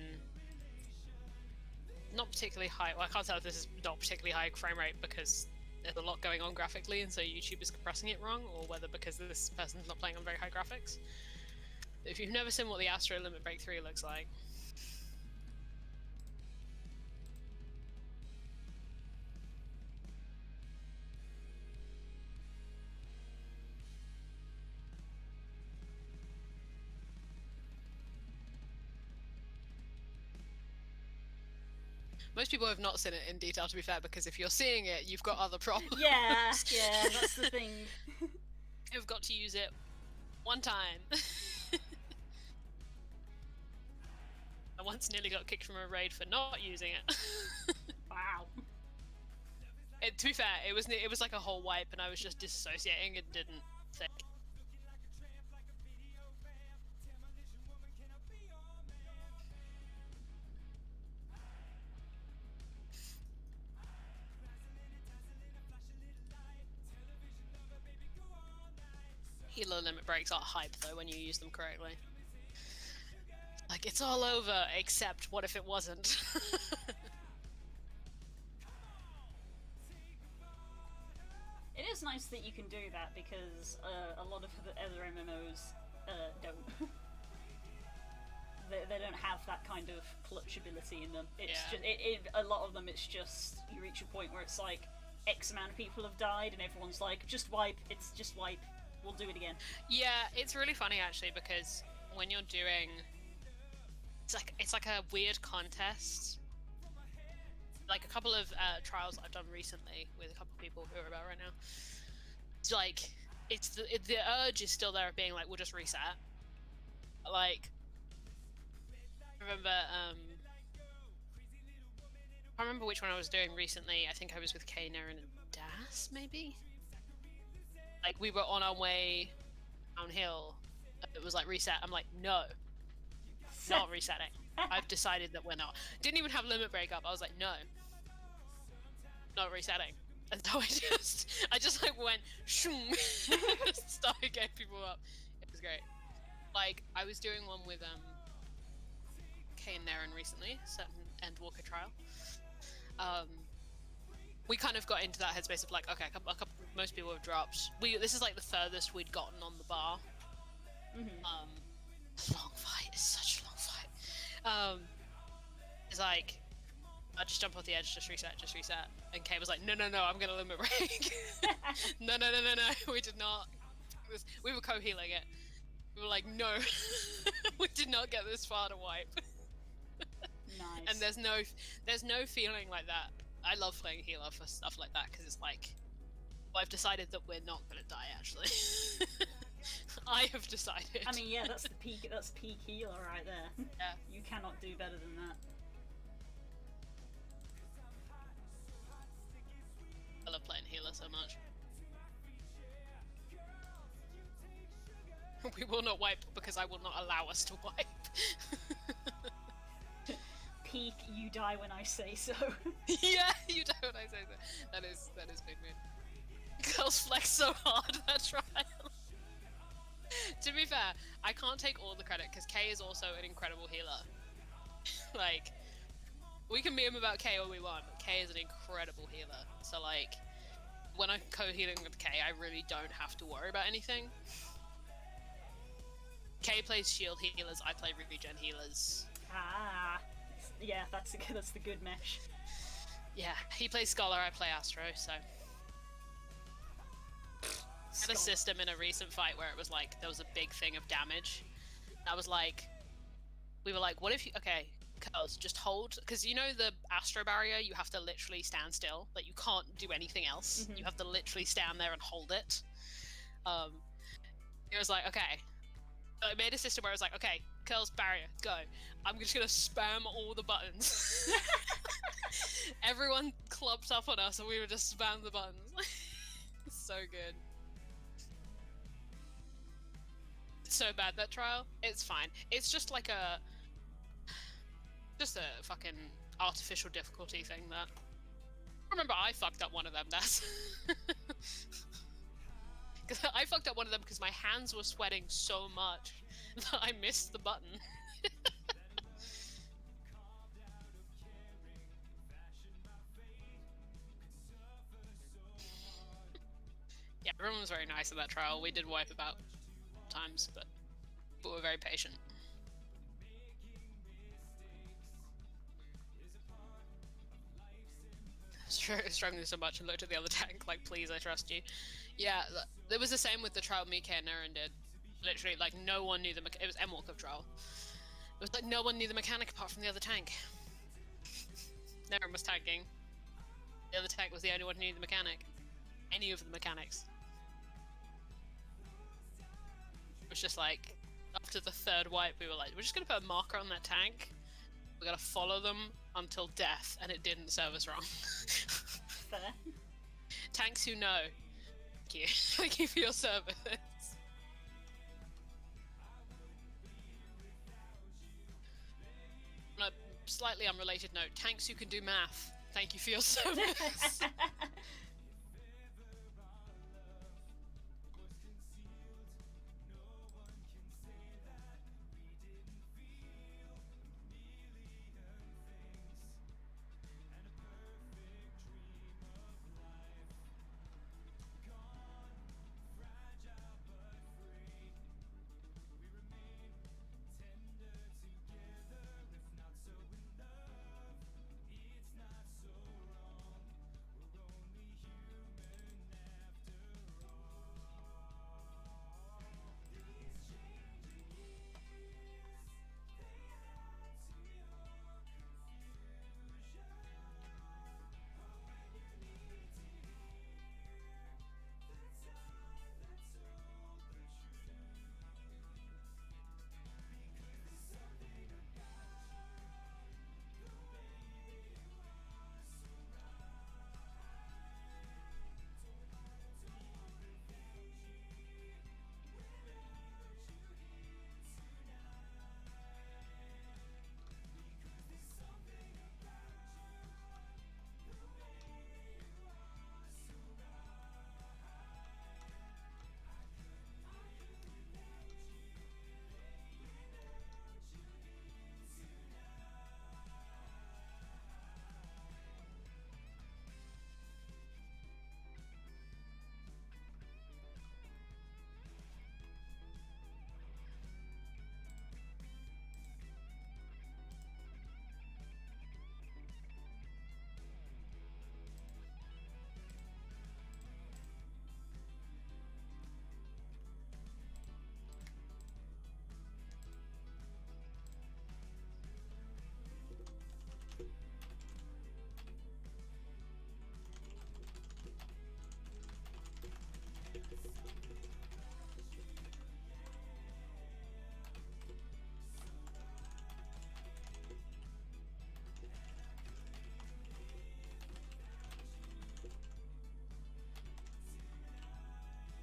not particularly high. Well, I can't tell if this is not particularly high frame rate because there's a lot going on graphically, and so YouTube is compressing it wrong, or whether because this person's not playing on very high graphics. If you've never seen what the Astro Limit Break 3 looks like, Most people have not seen it in detail, to be fair, because if you're seeing it, you've got other problems. Yeah, that's the thing. You've got to use it one time. I once nearly got kicked from a raid for not using it. Wow. To be fair, it was like a whole wipe, and I was just disassociating and didn't think. Healer limit breaks are hype though when you use them correctly. Like, it's all over, except what if it wasn't? It is nice that you can do that because a lot of the other MMOs don't. They don't have that kind of clutch ability in them. It's just a lot of them. It's just you reach a point where it's like X amount of people have died, and everyone's like, just wipe. It's just wipe. We'll do it again. Yeah, it's really funny actually because when you're doing, it's like a weird contest. Like a couple of trials I've done recently with a couple of people who are about right now. It's like the urge is still there of being like, we'll just reset. Like, I remember I remember which one I was doing recently. I think I was with Kana and Das, maybe. Like, we were on our way downhill. It was like reset. I'm like, no, not resetting. I've decided that we're not. Didn't even have limit break up. I was like, no, not resetting. And so I just like went shoom, started getting people up. It was great. Like, I was doing one with Kane Naren recently, certain Endwalker trial. We kind of got into that headspace of like, okay, most people have dropped. This is like the furthest we'd gotten on the bar. Long fight. It's such a long fight. It's like, I just jump off the edge, just reset. And Kay was like, no, I'm gonna limit break. No, we did not. We were co-healing it. We were like, no, we did not get this far to wipe. Nice. And there's no feeling like that. I love playing healer for stuff like that because it's like, well, I've decided that we're not gonna die. Actually, I have decided. I mean, yeah, that's peak healer right there. Yeah. You cannot do better than that. I love playing healer so much. We will not wipe because I will not allow us to wipe. Peak, you die when I say so. Yeah, you die when I say so. That is big mood. Girls flex so hard that trial. To be fair, I can't take all the credit because Kay is also an incredible healer. Like, we can meme about Kay all we want, but Kay is an incredible healer. So like, when I'm co-healing with Kay, I really don't have to worry about anything. Kay plays shield healers, I play regen healers. Ah, yeah, that's the good mesh. Yeah, he plays Scholar, I play Astro, so. I had a system in a recent fight where it was like, there was a big thing of damage. I was like, we were like, what if you, okay, girls, just hold, because you know the Astro barrier, you have to literally stand still, like you can't do anything else. You have to literally stand there and hold it. It was like, okay. So I made a system where I was like, okay, curls barrier, go. I'm just gonna spam all the buttons. Everyone clubbed up on us and we would just spam the buttons. So good. It's so bad, that trial. It's fine. It's just like a fucking artificial difficulty thing that. Remember, I fucked up one of them, that's. Because I fucked up one of them because my hands were sweating so much that I missed the button. Yeah, everyone was very nice at that trial. We did wipe about times, but we were very patient. Struggling so much and looked at the other tank like, please, I trust you. Yeah, it was the same with the trial Mika and Naren did. Literally, like, no one knew it was Endwalker trial. It was like no one knew the mechanic apart from the other tank. Naren was tanking. The other tank was the only one who knew the mechanic. Any of the mechanics. It was just like, after the third wipe, we were like, we're just gonna put a marker on that tank. We're gonna follow them until death, and it didn't serve us wrong. Fair. Tanks who know. Thank you. Thank you for your service. On a slightly unrelated note, tanks who can do math. Thank you for your service.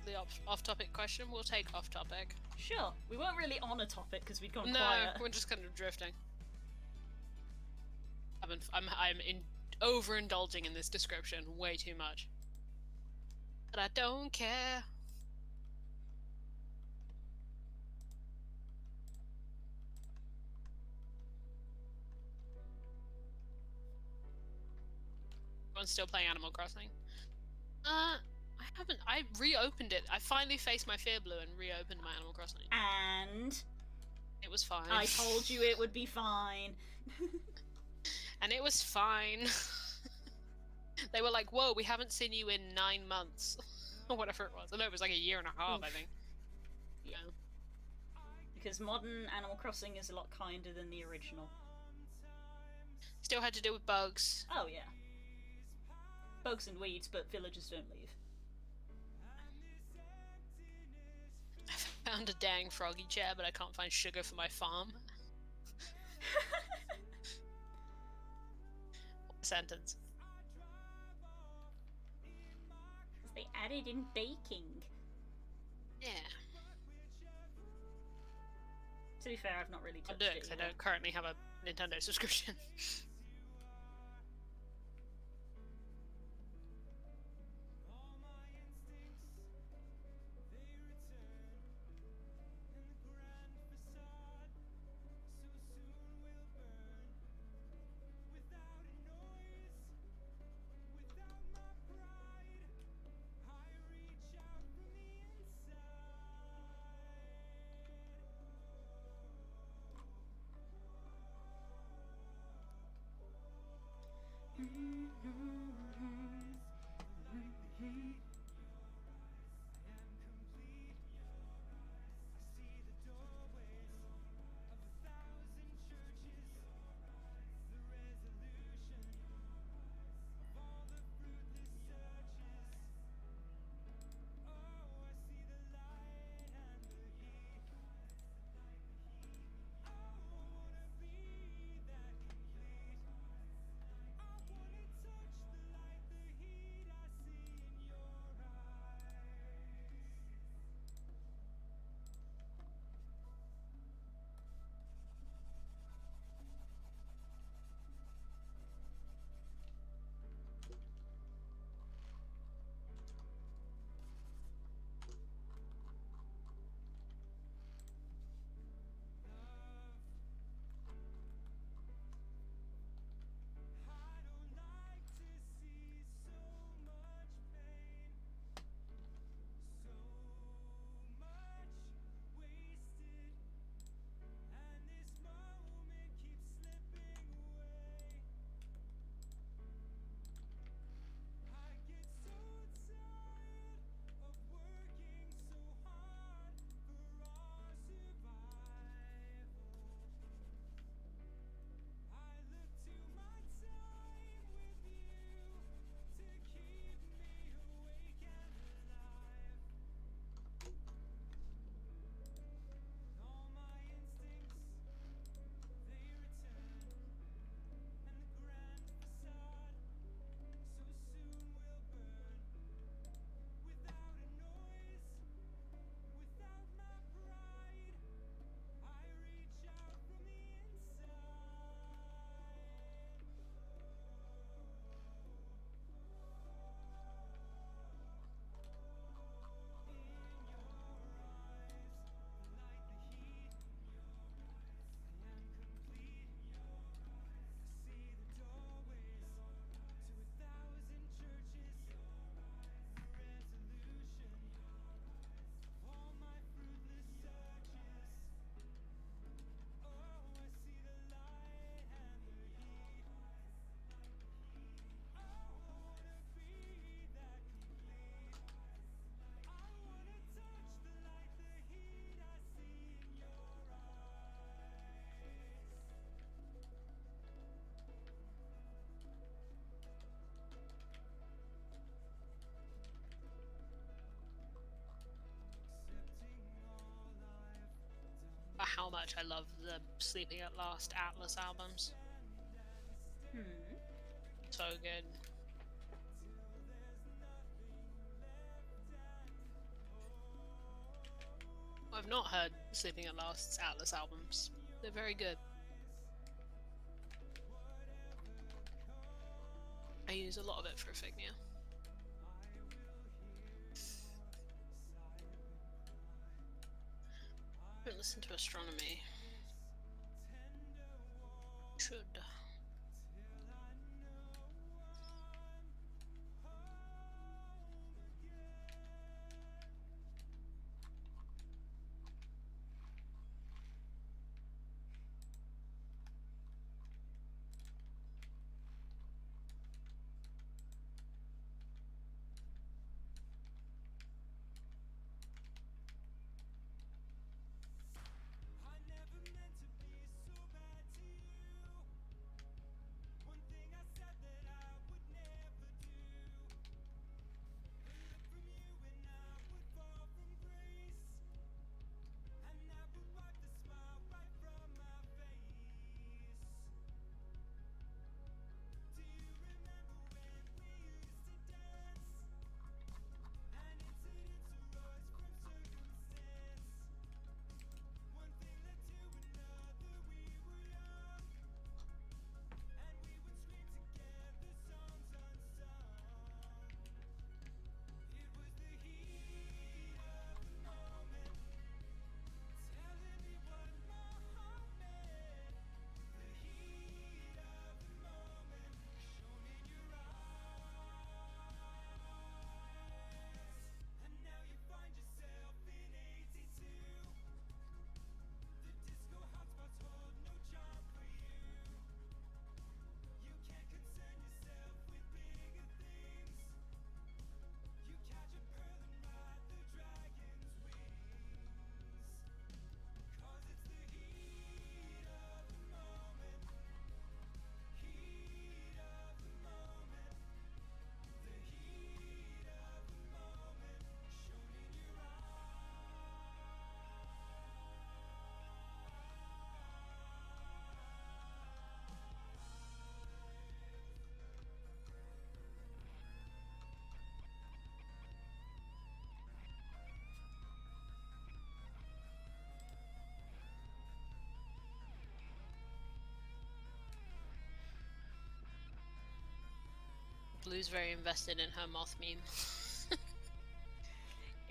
The off-topic question, we'll take off-topic. Sure. We weren't really on a topic because we'd gone No, quiet. we're just kind of drifting. I'm overindulging in this description way too much. But I don't care. Everyone's still playing Animal Crossing. I haven't. I reopened it. I finally faced my fear blue and reopened my Animal Crossing. And It was fine. I told you it would be fine. And it was fine. They were like, whoa, we haven't seen you in 9 months. Or whatever it was. I know it was like a year and a half, I think. Yeah. Because modern Animal Crossing is a lot kinder than the original. Still had to deal with bugs. Oh, yeah. Bugs and weeds, but villagers don't leave. I found a dang froggy chair, but I can't find sugar for my farm. Sentence. They added in baking. Yeah. To be fair, I've not really I'll touched do it it because I either. don't currently have a Nintendo subscription. much I love the Sleeping at Last Atlas albums. So good. I've not heard Sleeping at Last's Atlas albums. They're very good. I use a lot of it for Fignia. I haven't listened to Astronomy. Should. Blue's very invested in her moth meme.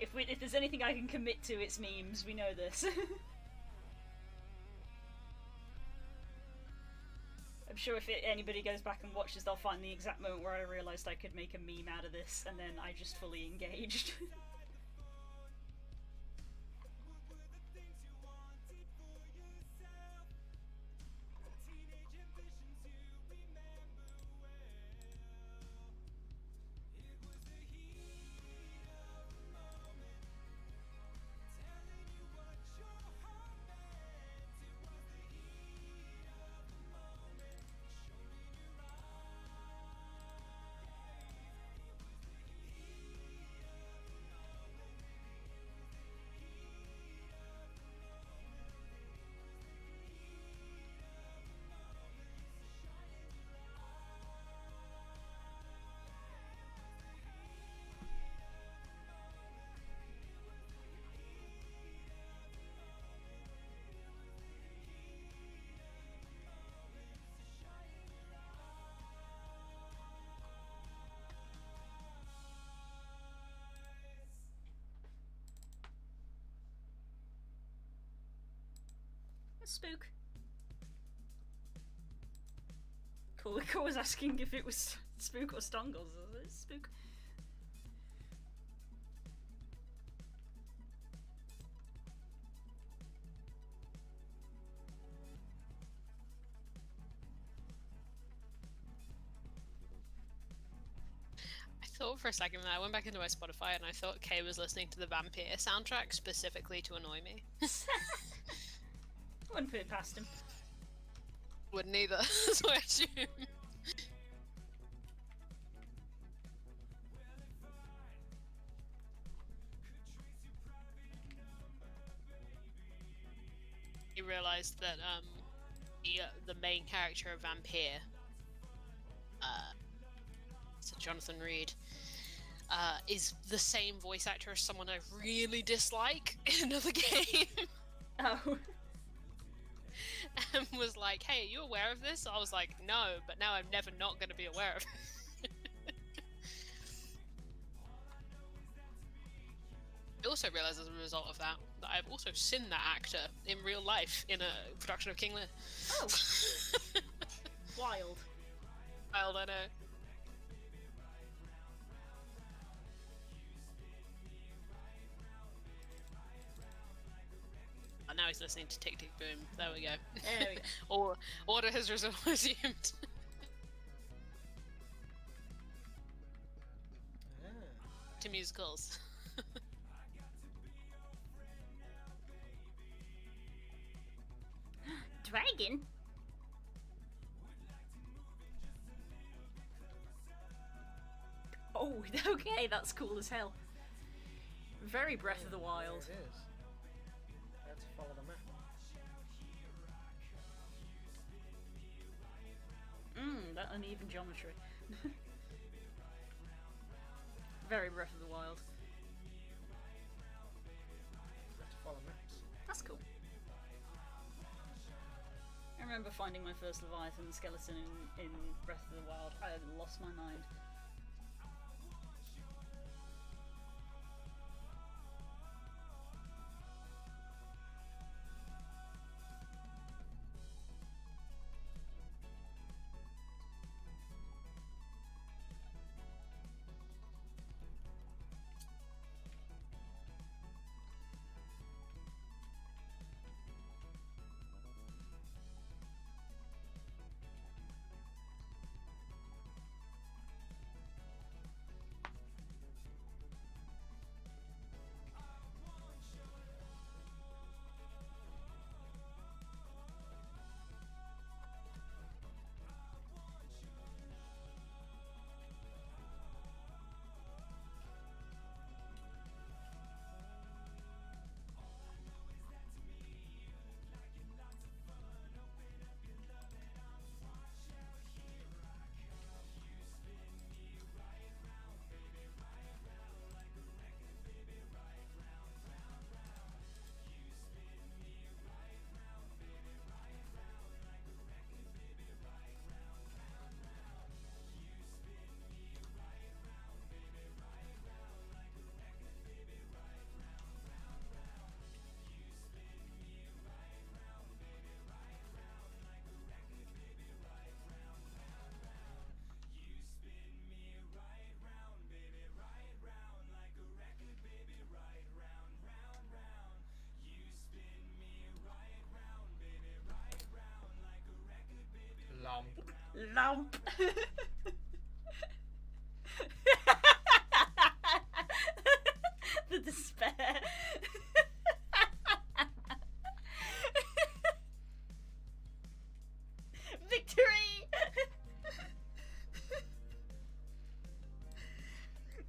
If there's anything I can commit to, it's memes. We know this. I'm sure if anybody goes back and watches, they'll find the exact moment where I realised I could make a meme out of this, and then I just fully engaged. Spook. Cool was asking if it was Spook or Stongles. Spook. I thought for a second that I went back into my Spotify and I thought Kay was listening to the Vampire soundtrack specifically to annoy me. Wouldn't put it past him. Wouldn't either, so I assume. He really realized that the main character of Vampire, so Jonathan Reed, is the same voice actor as someone I really dislike in another game. Oh. And was like, hey, are you aware of this? I was like, no, but now I'm never not going to be aware of it. I also realised as a result of that I've also seen that actor in real life in a production of King Lear. Oh. Wild. Wild, I know. Oh, now he's listening to Tick Tick Boom. There we go. There we go. Or order has resumed. To musicals. Dragon? Oh, okay, that's cool as hell. Very Breath of the Wild. There it is. I had to follow the map. That uneven geometry. Very Breath of the Wild. I had to follow maps. That's cool. I remember finding my first Leviathan skeleton in Breath of the Wild. I lost my mind. Lump. The despair. Victory!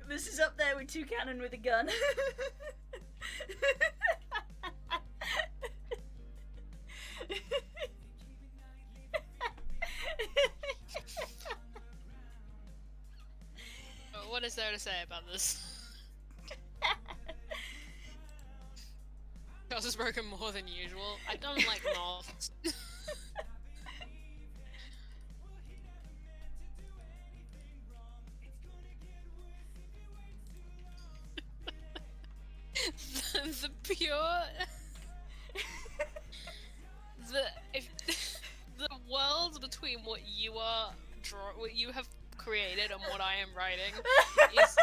This is up there with Toucannon with a gun. What is there to say about this? Charles has broken more than usual. I don't like moths. the pure... the world between what you are what you have created and what I am writing is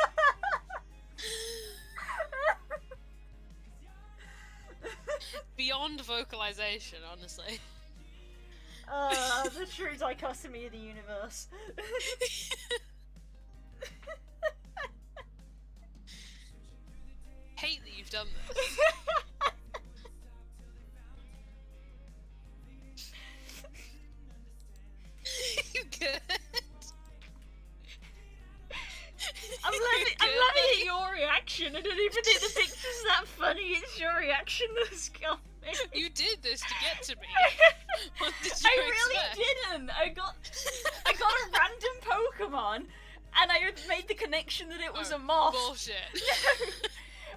beyond vocalization, honestly. The true dichotomy of the universe. Hate that you've done this. You good? I'm loving at your reaction. I don't even think the picture's that funny. It's your reaction that's got me. You did this to get to me. What did you I really expect? didn't. I got a random Pokemon, and I made the connection that it was Oh, a moth. Bullshit.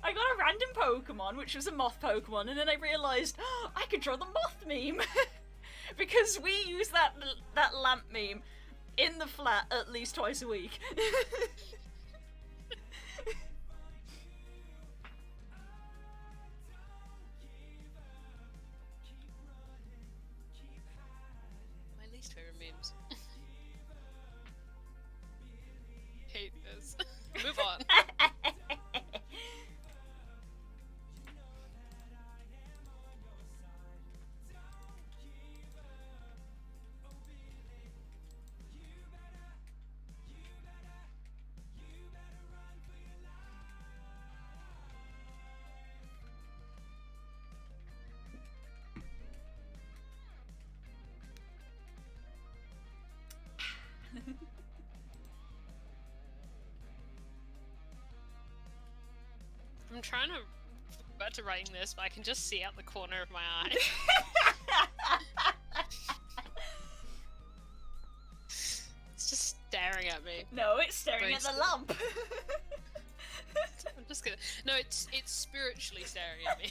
I got a random Pokemon, which was a moth Pokemon, and then I realised I could draw the moth meme because we use that lamp meme in the flat at least twice a week. My least favorite memes. Hate this. Move on. I'm trying to forget to writing this, but I can just see out the corner of my eye. It's just staring at me. No, it's staring at the Wasted. lamp. I'm just gonna. No, it's spiritually staring at me.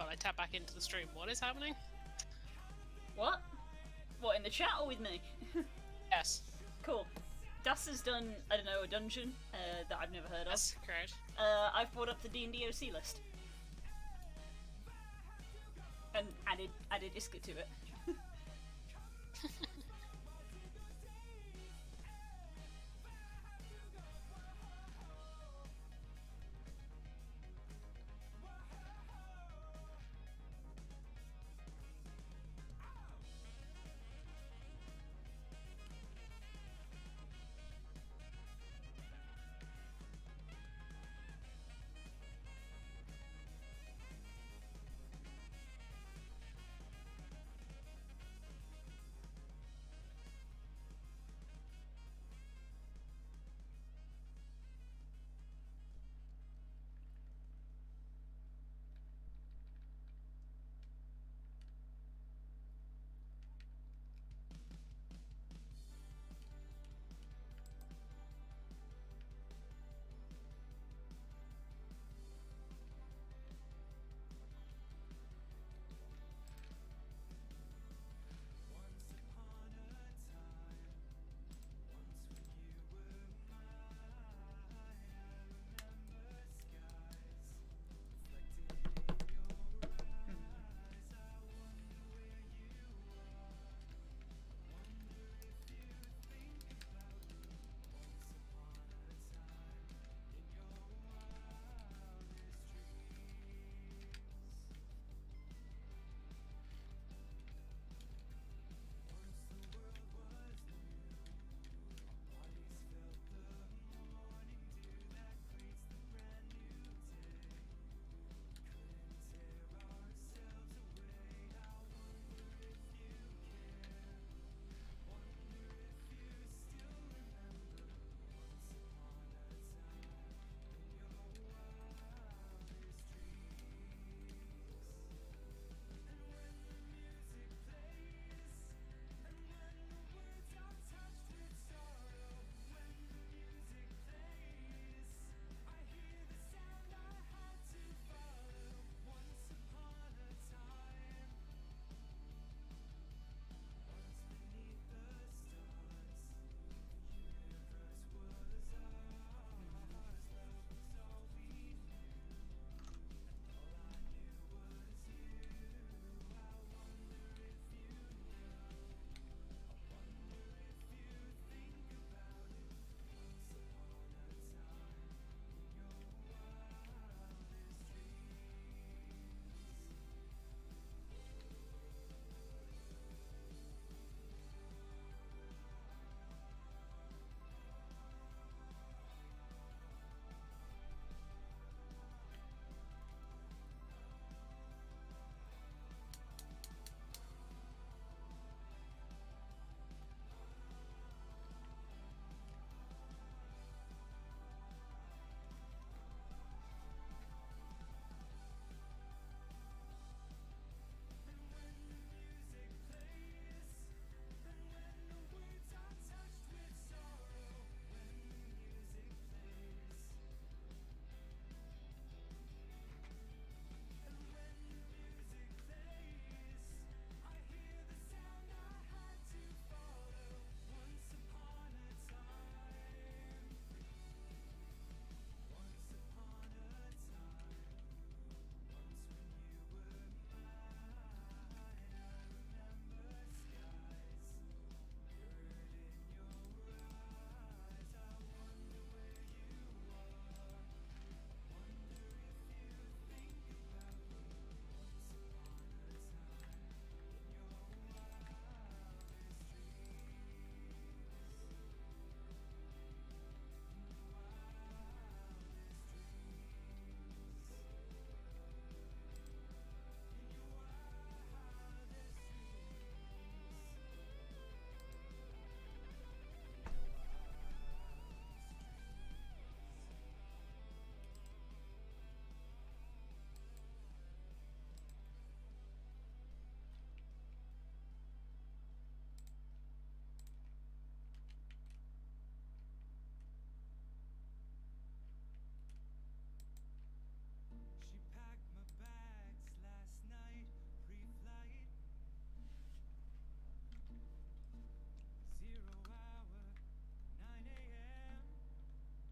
God, I tap back into the stream. What is happening? What? What, in the chat or with me? Yes. Cool. Das has done, I don't know, a dungeon that I've never heard of. That's correct. I've brought up the D&D OC list. And added Iska to it.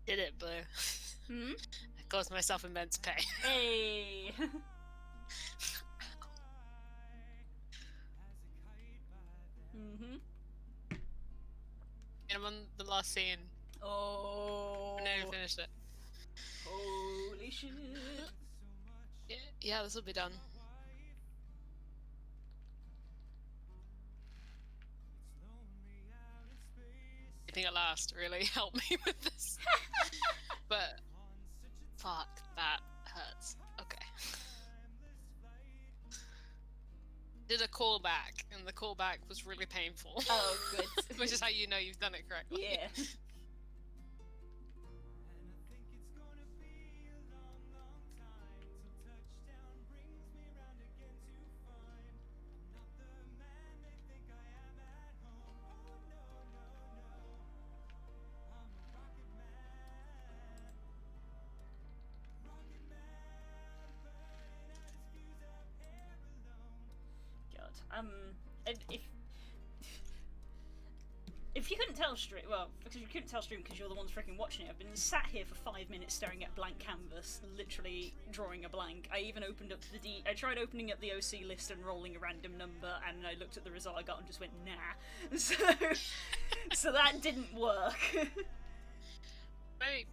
Did it, Blue? Hmm? I caused myself immense pain. Hey! Mm-hmm. And I'm on the last scene. Oh. I nearly finished it. Holy shit. Yeah, this will be done. I think at last really helped me with this. But fuck, that hurts. Okay. Did a callback, and the callback was really painful. Oh, good. Which is how you know you've done it correctly. Yeah. God. If you couldn't tell stream, well, because you couldn't tell stream because you're the ones freaking watching it, I've been sat here for 5 minutes staring at blank canvas, literally drawing a blank. I even opened up I tried opening up the OC list and rolling a random number, and I looked at the result I got and just went, nah. So that didn't work. Maybe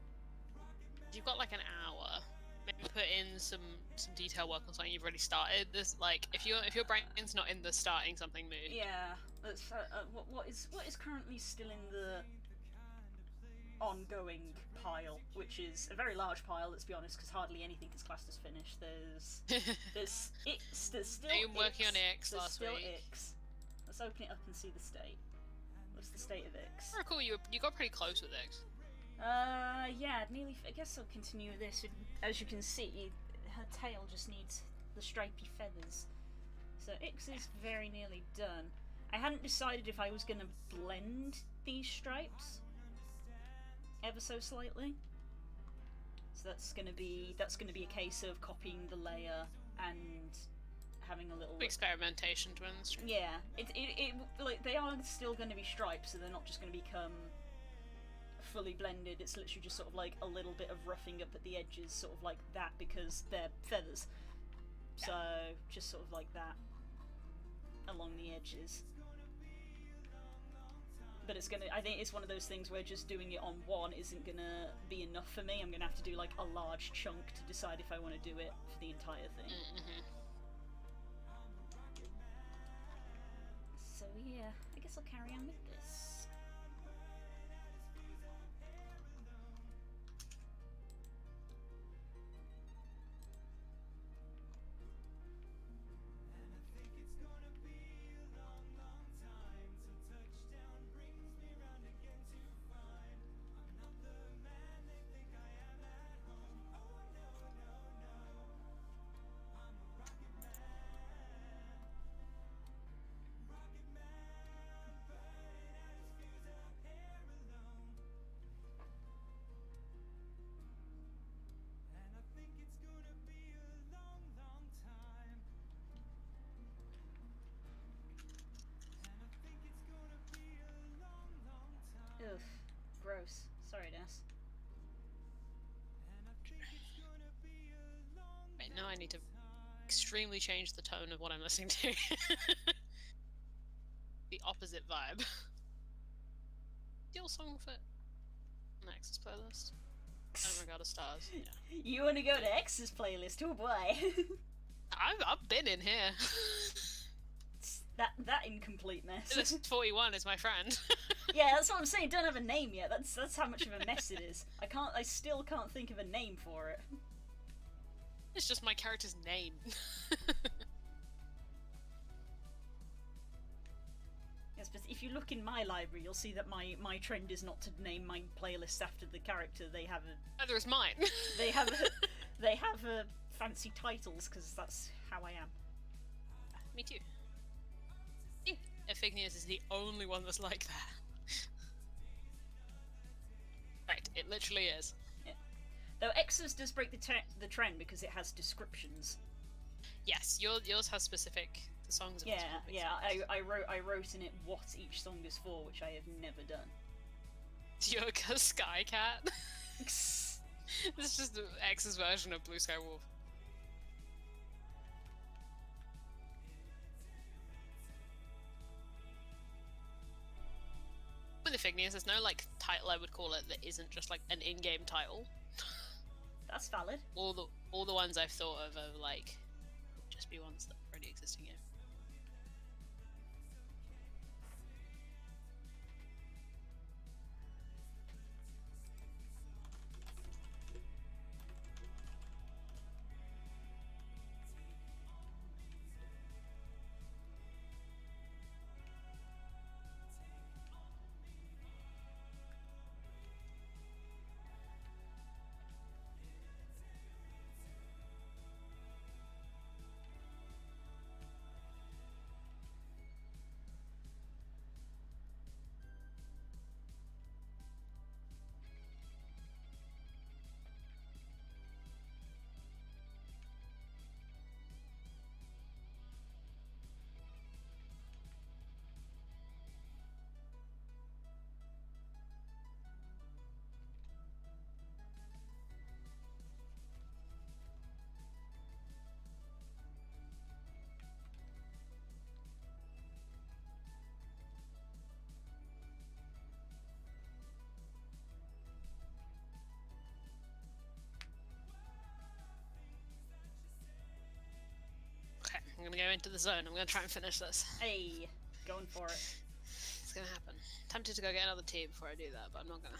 you've got like an hour. Maybe put in some detail work on something you've already started. This, like, if your brain's not in the starting something mood. Yeah, that's what is currently still in the ongoing pile, which is a very large pile. Let's be honest, because hardly anything is classed as finished. There's still. Are you working on Ix there's last still week? Ix. Let's open it up and see the state. What's the state of Ix? Oh, cool. You got pretty close with Ix. Yeah, nearly. I guess I'll continue with this. As you can see, her tail just needs the stripy feathers. So Ix is very nearly done. I hadn't decided if I was going to blend these stripes ever so slightly. So that's going to be a case of copying the layer and having a little Experimentation twins. yeah. It like they are still going to be stripes, so they're not just going to become fully blended. It's literally just sort of like a little bit of roughing up at the edges, sort of like that, because they're feathers. So just sort of like that along the edges. But I think it's one of those things where just doing it on one isn't gonna be enough for me. I'm gonna have to do like a large chunk to decide if I want to do it for the entire thing. So yeah, I guess I'll carry on with this. Ugh, gross. Sorry, Des. Wait, now I need to extremely change the tone of what I'm listening to. The opposite vibe. Your song for Nexus playlist? Regard of Stars. Yeah. You want to go to X's playlist? Oh boy. I've been in here. that incomplete mess. List 41 is my friend. Yeah, that's what I'm saying. Don't have a name yet. That's how much of a mess it is. I still can't think of a name for it. It's just my character's name. Yes, but if you look in my library, you'll see that my trend is not to name my playlists after the character. They have Neither is mine. they have fancy titles because that's how I am. Me too. I think Ephignius is the only one that's like that. Right, it literally is. Yeah. Though X's does break the trend because it has descriptions. Yes, yours has specific songs. Yeah, yeah. I wrote in it what each song is for, which I have never done. You're a sky cat. This is just X's version of Blue Sky Wolf. With the Fignias, there's no like title I would call it that isn't just like an in-game title. That's valid. All the ones I've thought of are like just be ones that already exist in game. Okay, I'm gonna go into the zone. I'm gonna try and finish this. Hey, going for it. It's gonna happen. Tempted to go get another tea before I do that, but I'm not gonna.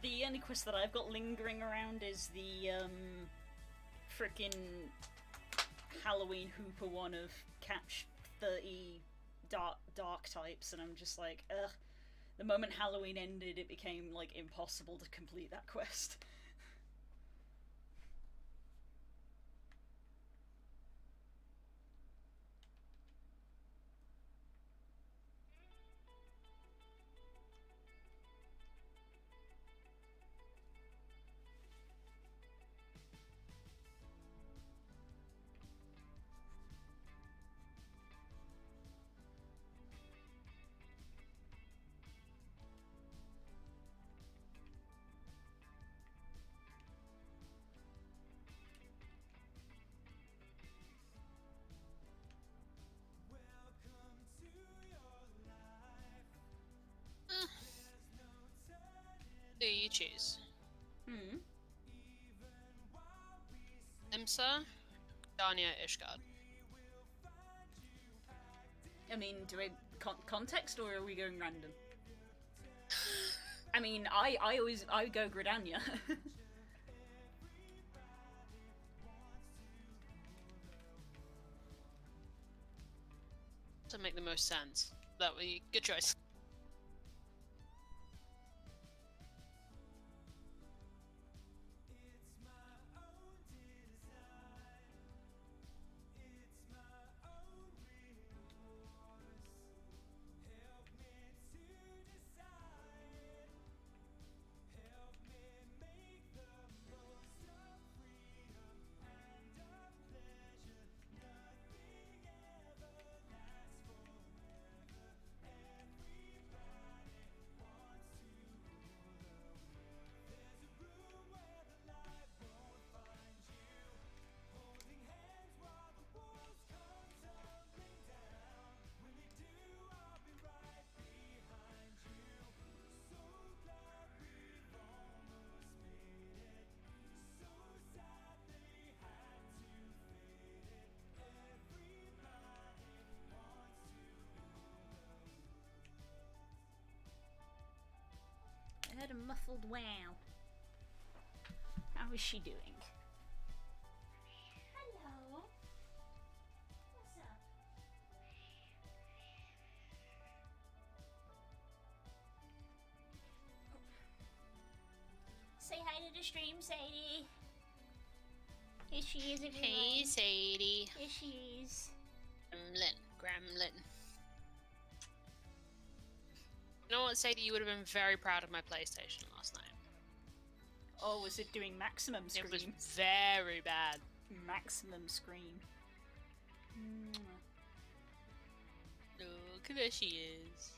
The only quest that I've got lingering around is the frickin' Halloween Hooper one of catch 30 dark types, and I'm just like, ugh. The moment Halloween ended, it became like impossible to complete that quest. Do you choose? Imsa, Danya, Ishgard. I mean, do we context or are we going random? I mean, I go Gridania. To make the most sense. That would be good choice. heard a muffled wow. How is she doing? Hello. What's up? Say hi to the stream, Sadie. Here she is, everyone. Hey, Sadie. Here she is. Gremlin. You know what, Sadie? You would have been very proud of my PlayStation last night. Oh, was it doing maximum screen? It was very bad. Maximum screen. Look, there she is.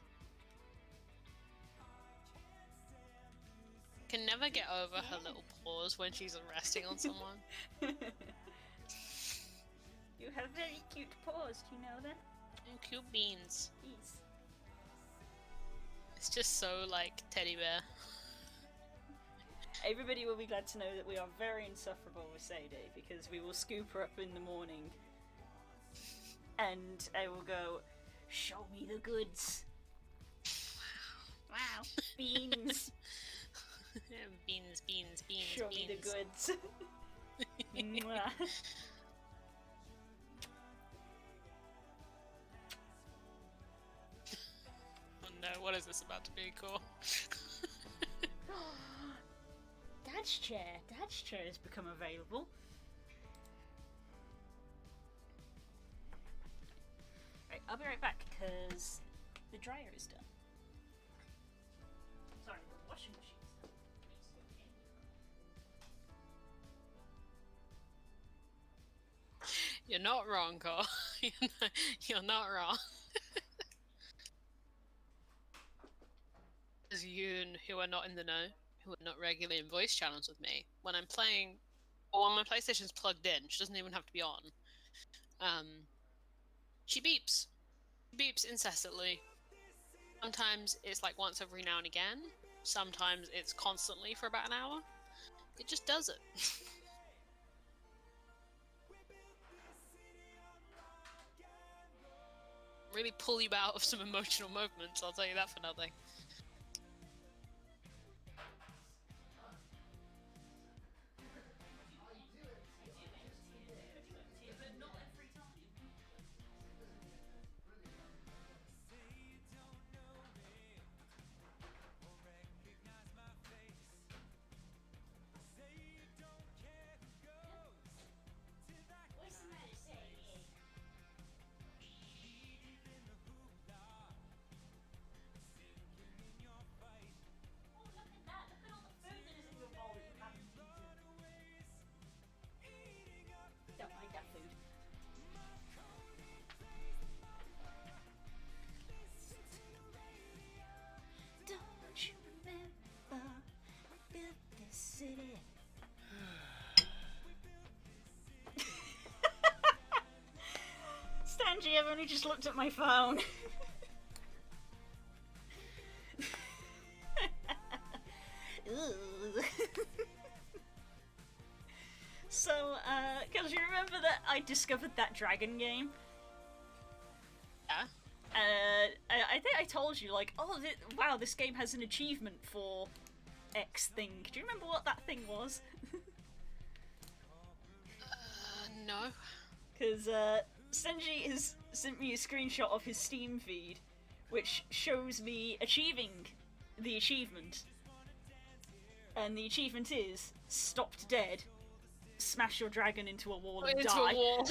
Can never get over her little paws when she's resting on someone. You have very cute paws, do you know that? And cute beans. Yes. It's just so like teddy bear. Everybody will be glad to know that we are very insufferable with Sadie, because we will scoop her up in the morning and I will go, show me the goods. Wow. Beans. beans. Show me the goods. Mwah. Oh no, what is this about to be cool? Dad's chair. Dad's chair has become available. Right, I'll be right back because the dryer is done. Sorry, the washing machine is done. You're not wrong, Cole. You're not wrong. As you who are not in the know, who are not regularly in voice channels with me, when I'm playing, or when my PlayStation's plugged in, she doesn't even have to be on. She beeps. She beeps incessantly. Sometimes it's like once every now and again. Sometimes it's constantly for about an hour. It just does it. Really pull you out of some emotional moments, I'll tell you that for nothing. Stangy, I've only just looked at my phone. So, because you remember that I discovered that dragon game? Yeah? I think I told you, like, oh, wow, this game has an achievement for X thing. Do you remember what that thing was? No. Because, Senji has sent me a screenshot of his Steam feed, which shows me achieving the achievement. And the achievement is, stopped dead, smash your dragon into a wall and die. A wall.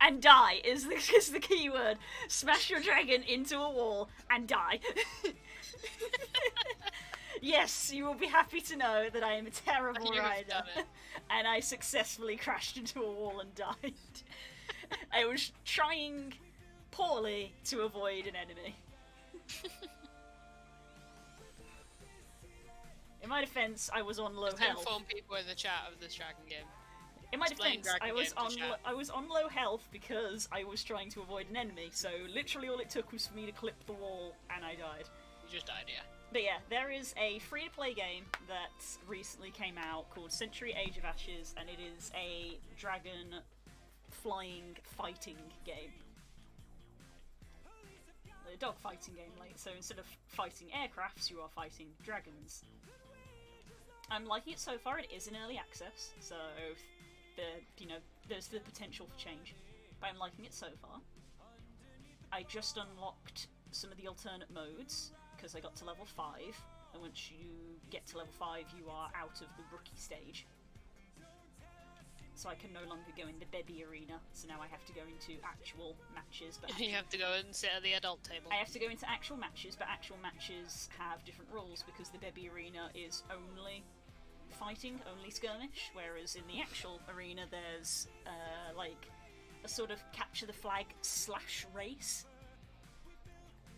And die is the key word. Smash your dragon into a wall and die. Yes, you will be happy to know that I am a terrible rider. And I successfully crashed into a wall and died. I was trying poorly to avoid an enemy. In my defense, I was on low Just health. inform people in the chat of this dragon game. In my Explain defense, dragon game to chat. I was on low health because I was trying to avoid an enemy. So literally, all it took was for me to clip the wall, and I died. You just died, yeah. But yeah, there is a free-to-play game that recently came out called Century Age of Ashes, and it is a dragon flying fighting game. dogfighting game. Like, so instead of fighting aircrafts, you are fighting dragons. I'm liking it so far. It is in early access, so there's the potential for change. But I'm liking it so far. I just unlocked some of the alternate modes because I got to level 5, and once you get to level 5, you are out of the rookie stage. So I can no longer go in the baby arena, so now I have to go into actual matches. But You have to go and sit at the adult table. I have to go into actual matches, but actual matches have different rules because the baby arena is only fighting, only skirmish, whereas in the actual arena there's like a sort of capture the flag / race.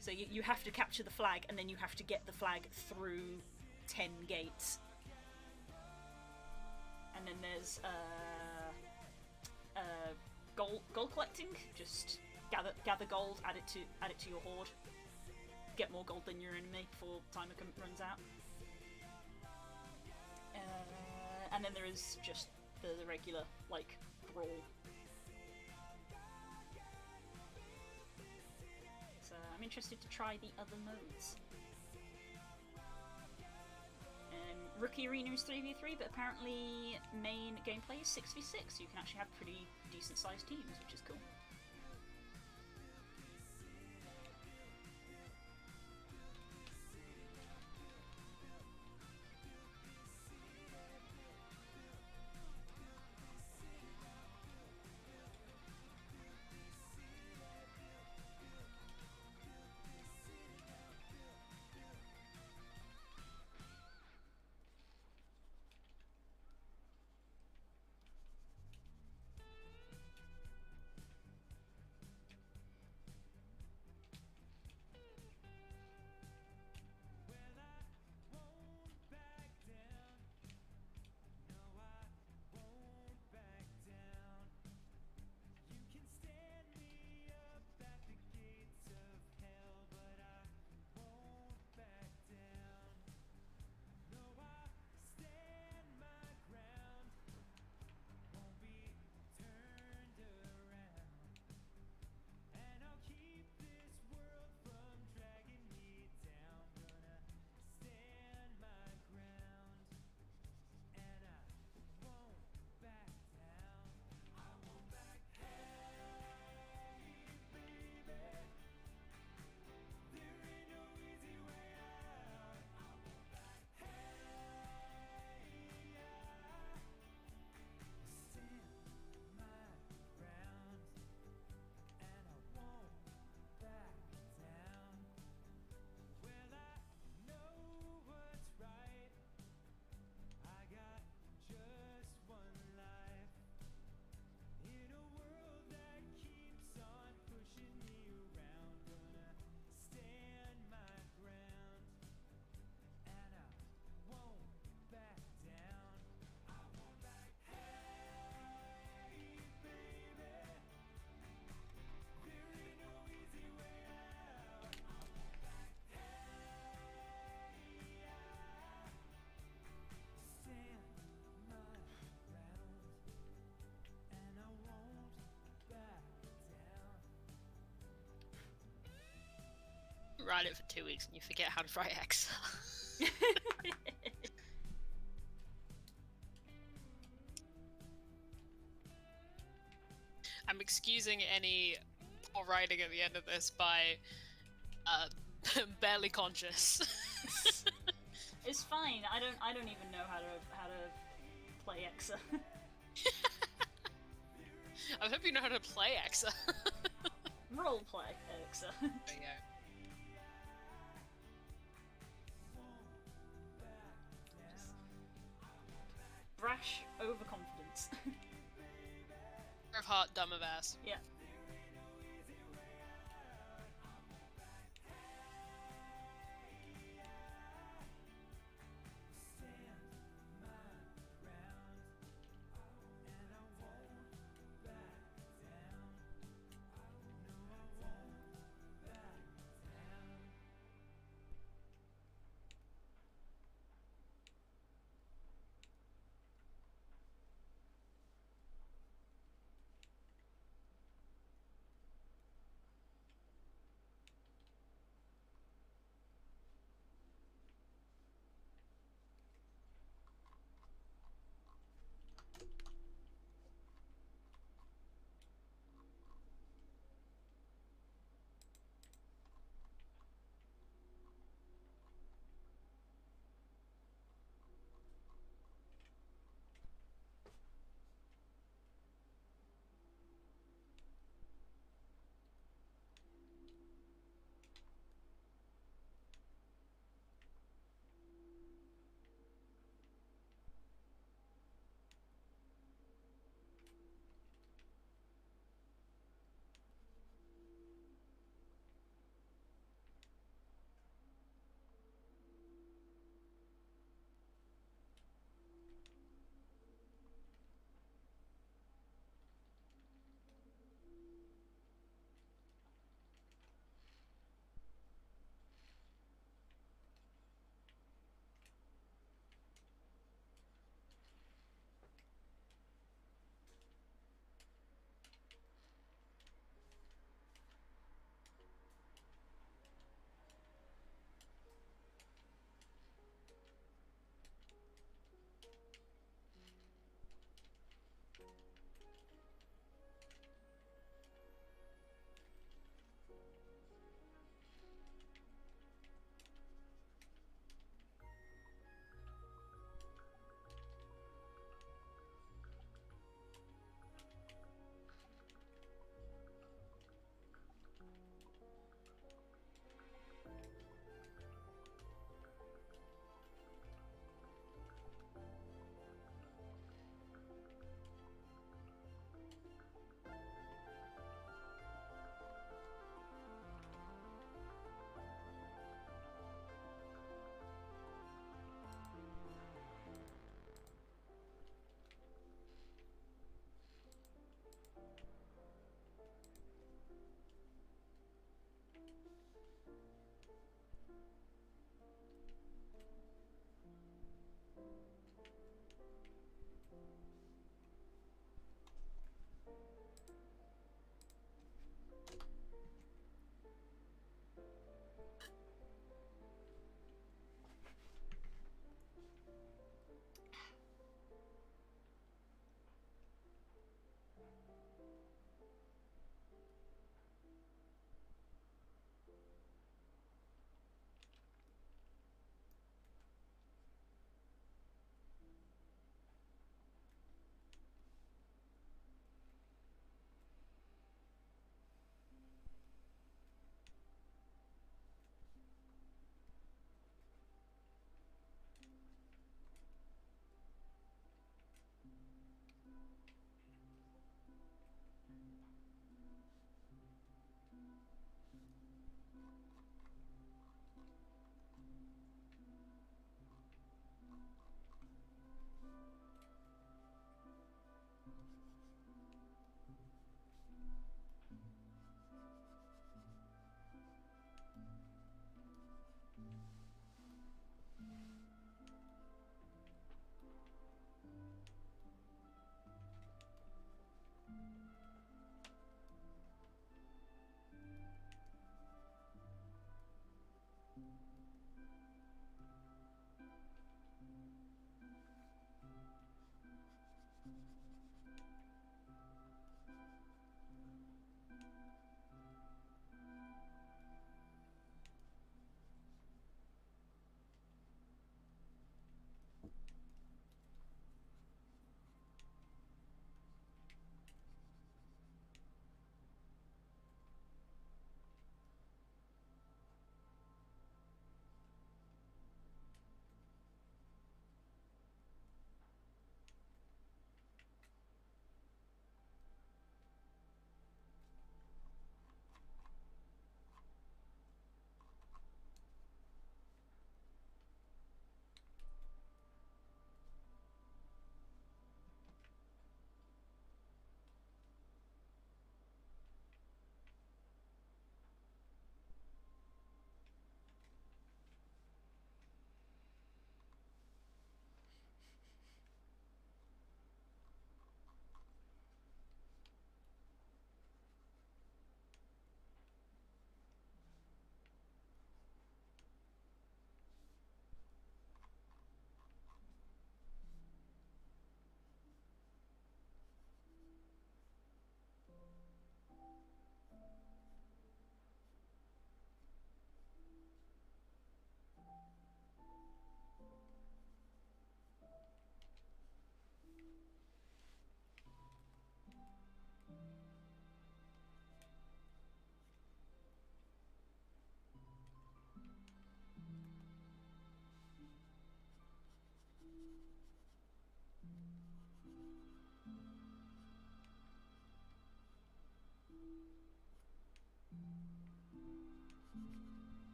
So you have to capture the flag, and then you have to get the flag through 10 gates. And then there's gold collecting. Just gather gold, add it to your hoard. Get more gold than your enemy before timer runs out. And then there is just the regular like brawl. So I'm interested to try the other modes. Rookie Arena is 3v3, but apparently main gameplay is 6v6, so you can actually have pretty decent sized teams, which is cool. Ride it for 2 weeks and you forget how to fry eggs. I'm excusing any poor writing at the end of this by barely conscious. It's fine. I don't even know how to play Exa. I hope you know how to play Exa. Roleplay Exa. There you go. Brash overconfidence. Of heart, dumb of ass. Yeah.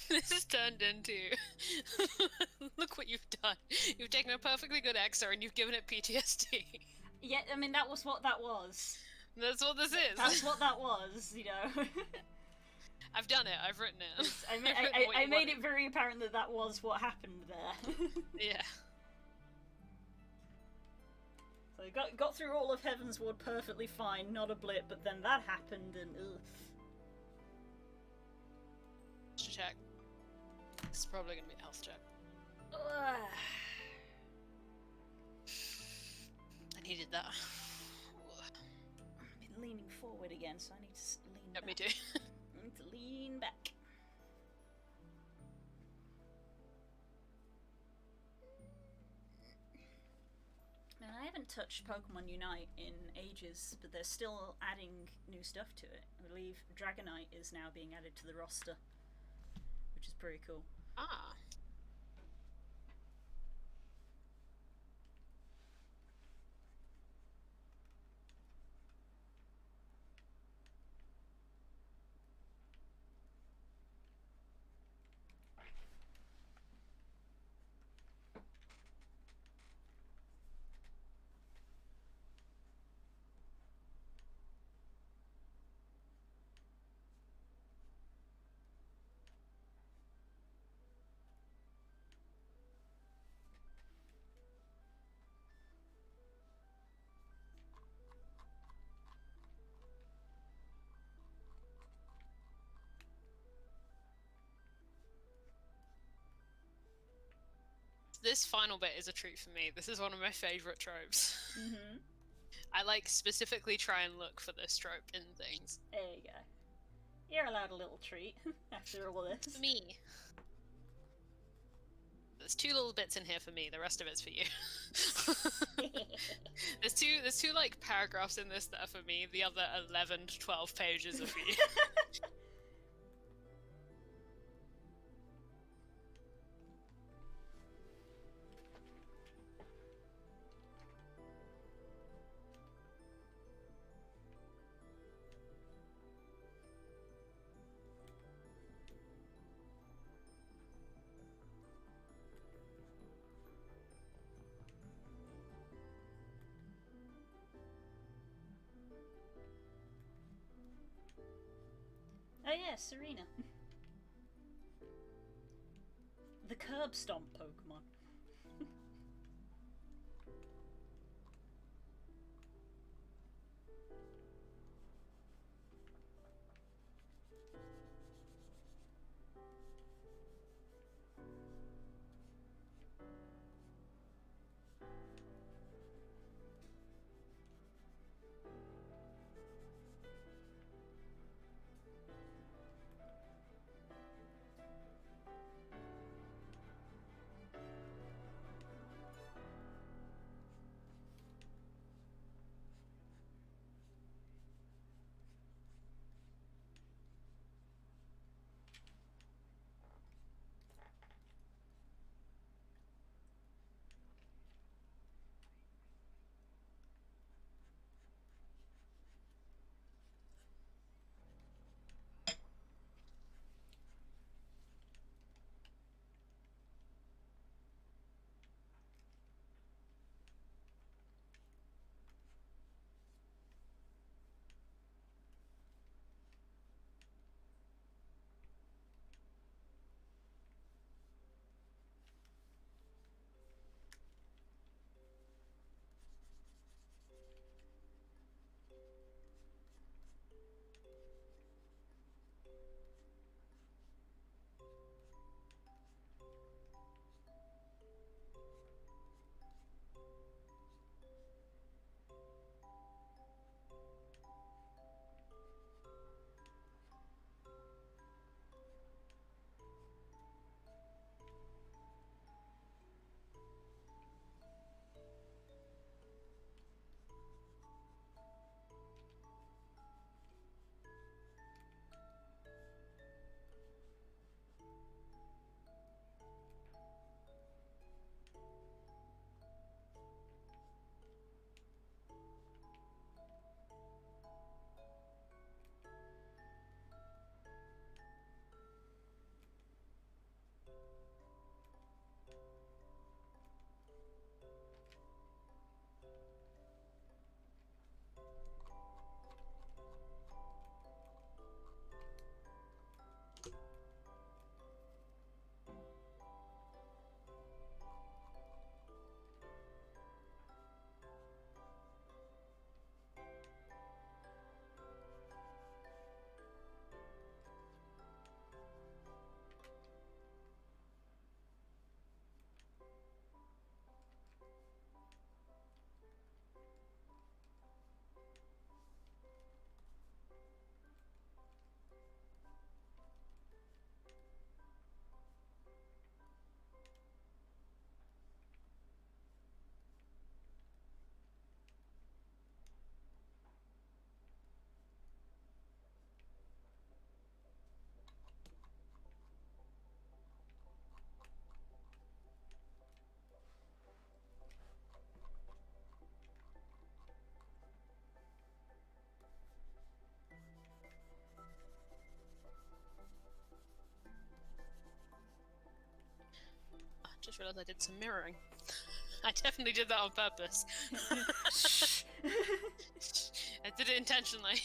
This has turned into. Look what you've done. You've taken a perfectly good Exa and you've given it PTSD. Yeah, I mean, that was what that was. That's what this is. That's what that was, you know. I've done it. I've written it. I made it very apparent that that was what happened there. Yeah. So got through all of Heaven's Ward perfectly fine, not a blip, but then that happened and ugh. Check. This is probably gonna be a health check. Ugh. I needed that. I've been leaning forward again, so I need to lean Yep, back. me too. I need to lean back. Man, I haven't touched Pokemon Unite in ages, but they're still adding new stuff to it. I believe Dragonite is now being added to the roster, which is pretty cool. Ah. This final bit is a treat for me. This is one of my favourite tropes. Mm-hmm. I like specifically try and look for this trope in things. There you go. You're allowed a little treat after all this. For me. There's two little bits in here for me, the rest of it's for you. there's two like paragraphs in this that are for me, the other 11 to 12 pages are for you. Oh yeah, Serena. The curb stomp Pokemon. just realised I did some mirroring. I definitely did that on purpose. Shh. I did it intentionally.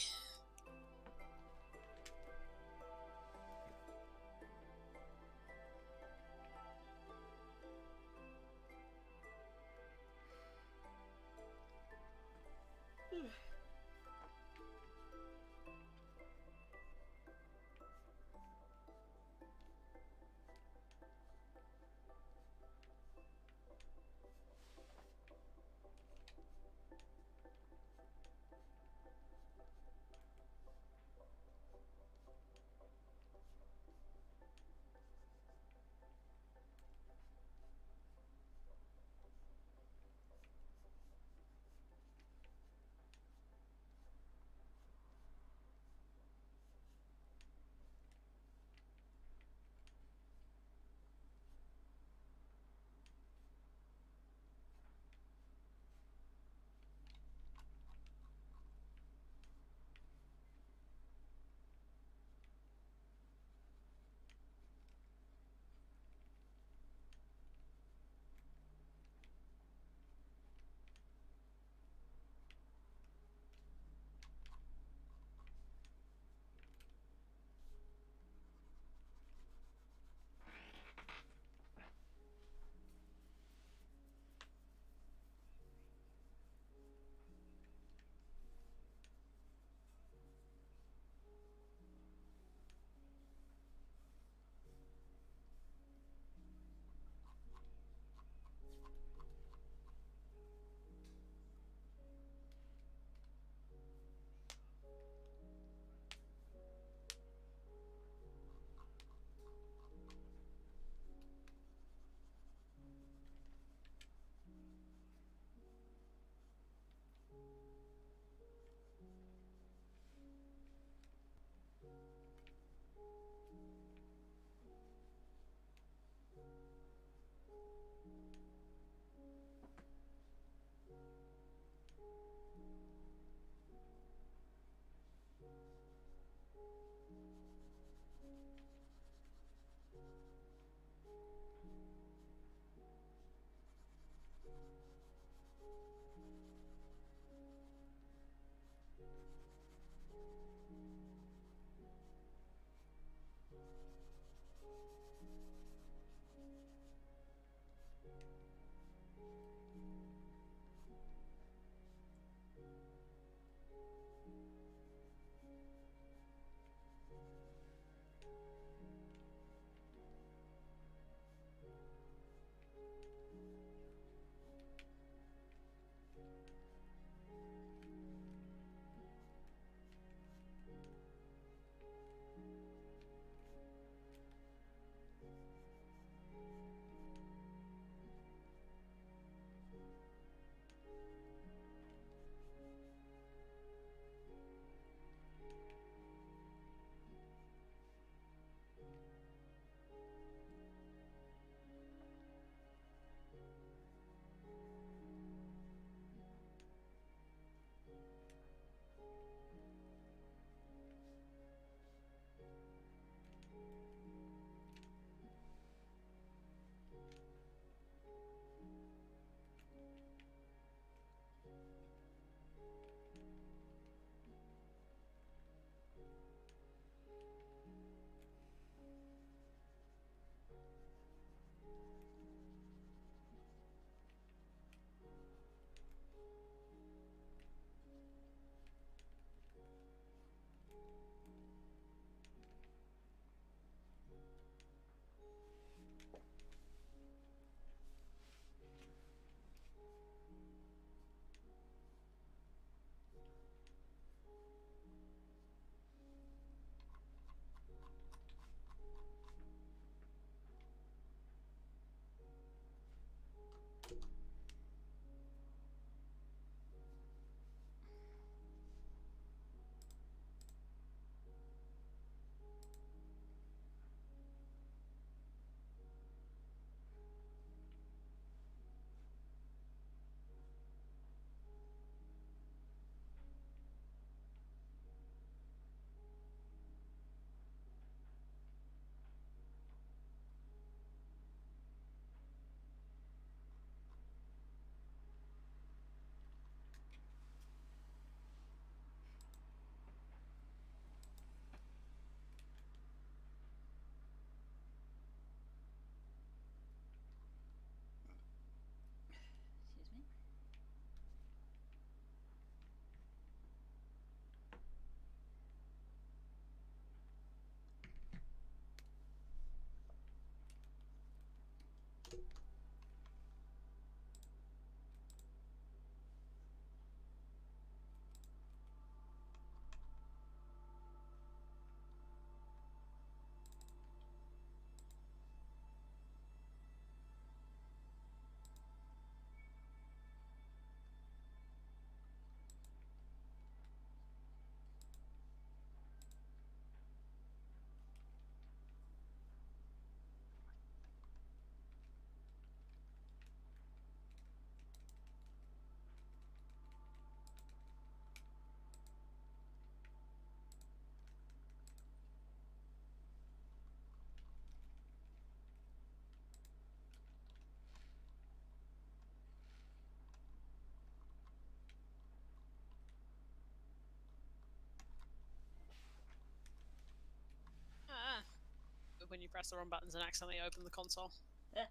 you press the wrong buttons and accidentally open the console. Yeah.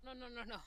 No, no, no, no.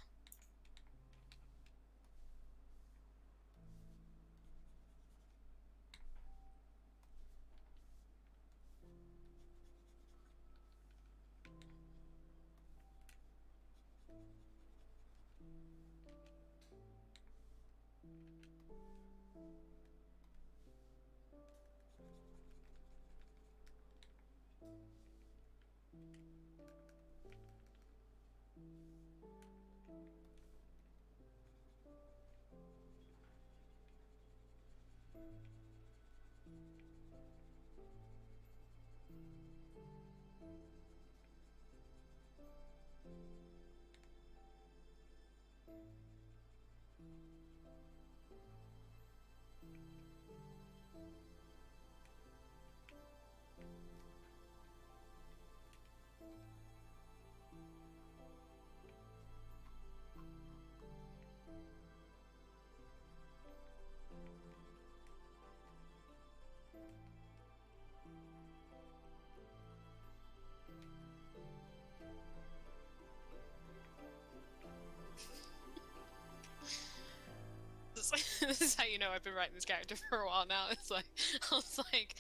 This is how you know I've been writing this character for a while now. It's like, I was like,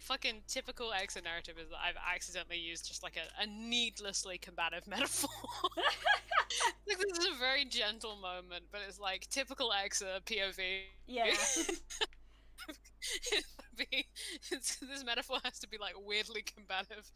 fucking typical exit narrative is that I've accidentally used just like a needlessly combative metaphor. Like, this is a very gentle moment, but it's like typical exit POV. Yeah. This metaphor has to be like weirdly combative.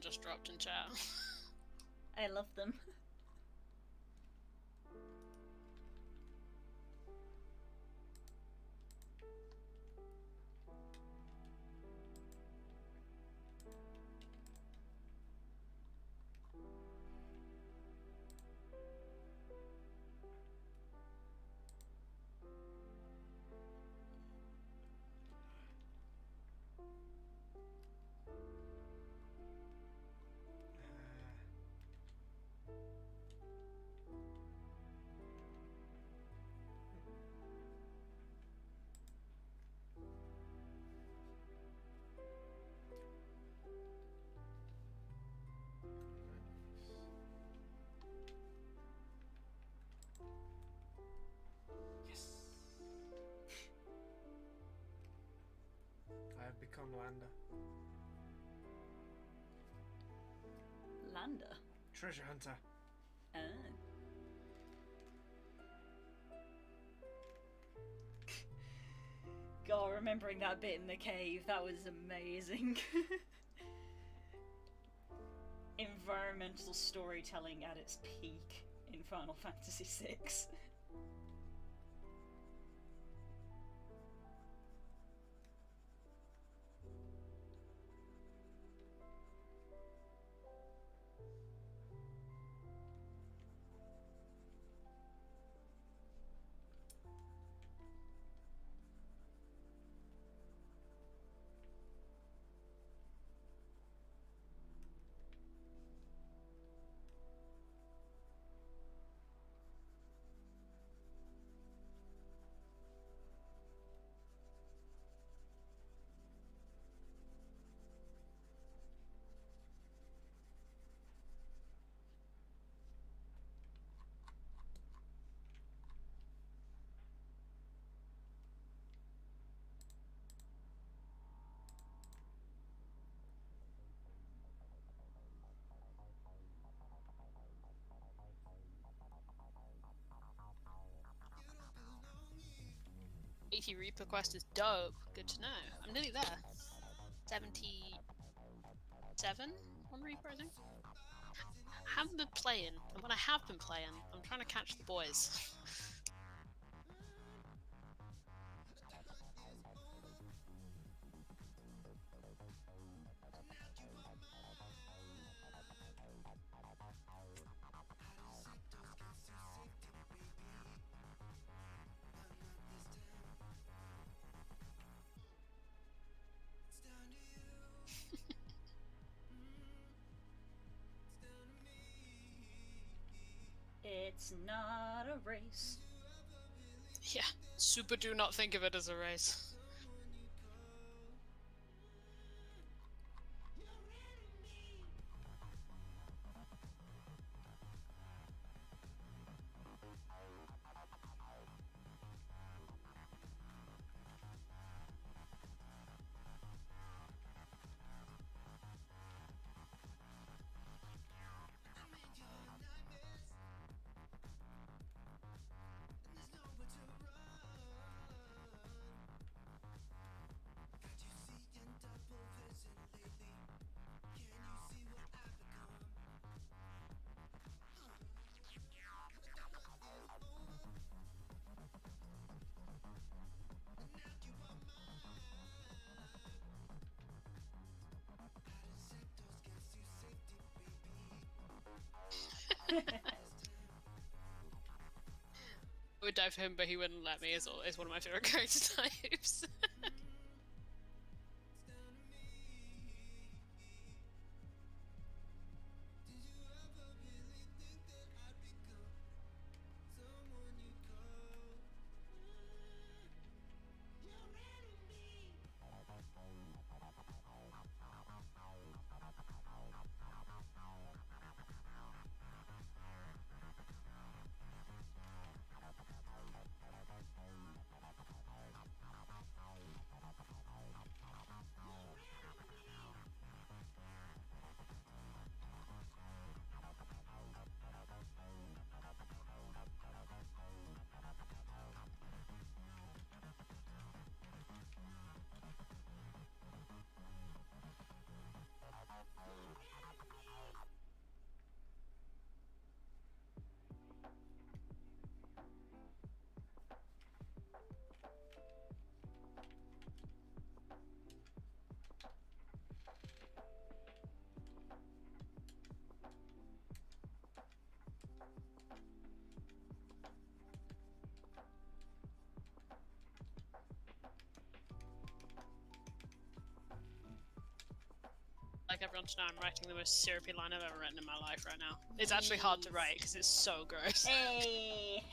just dropped in chat. I love them. Yes. I have become Lander. Lander. Treasure hunter. Oh. God, remembering that bit in the cave, that was amazing. Environmental storytelling at its peak in Final Fantasy VI. Reaper quest is dope. Good to know. I'm nearly there. 77 on Reaper, I think. Haven't been playing, and when I have been playing, I'm trying to catch the boys. It's not a race. Yeah, super do not think of it as a race. I would die for him, but he wouldn't let me. Is one of my favorite character types. everyone to know I'm writing the most syrupy line I've ever written in my life right now. It's actually hard to write because it's so gross. Hey.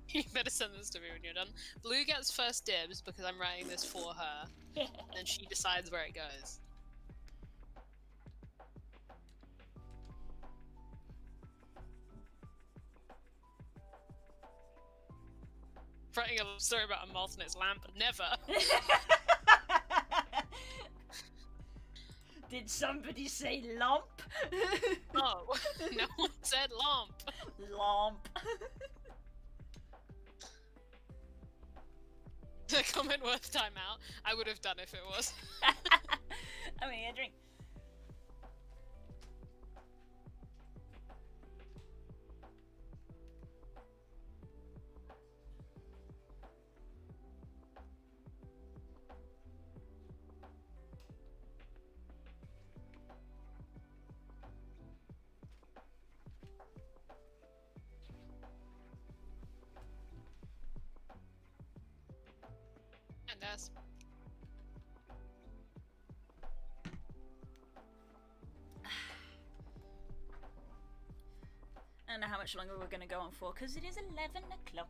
You better send this to me when you're done. Blue gets first dibs because I'm writing this for her, and she decides where it goes. Writing a story about a moth and its lamp, never. Did somebody say lump? No, no one said lamp. Lump. The comment worth timeout. I would have done if it was. I mean, a drink. And us. I don't know how much longer we're going to go on for, because it is 11 o'clock.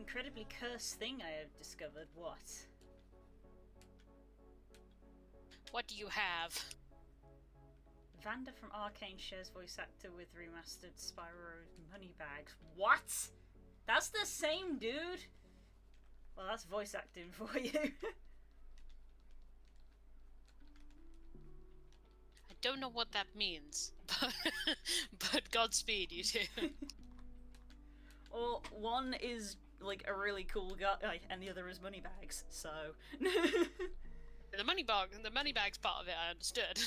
incredibly cursed thing I have discovered. What? What do you have? Vanda from Arcane shares voice actor with remastered Spyro Moneybags. What? That's the same dude? Well, that's voice acting for you. I don't know what that means, but Godspeed, you two. Or one is like a really cool guy, and the other is Moneybags. So. The money bags part of it, I understood.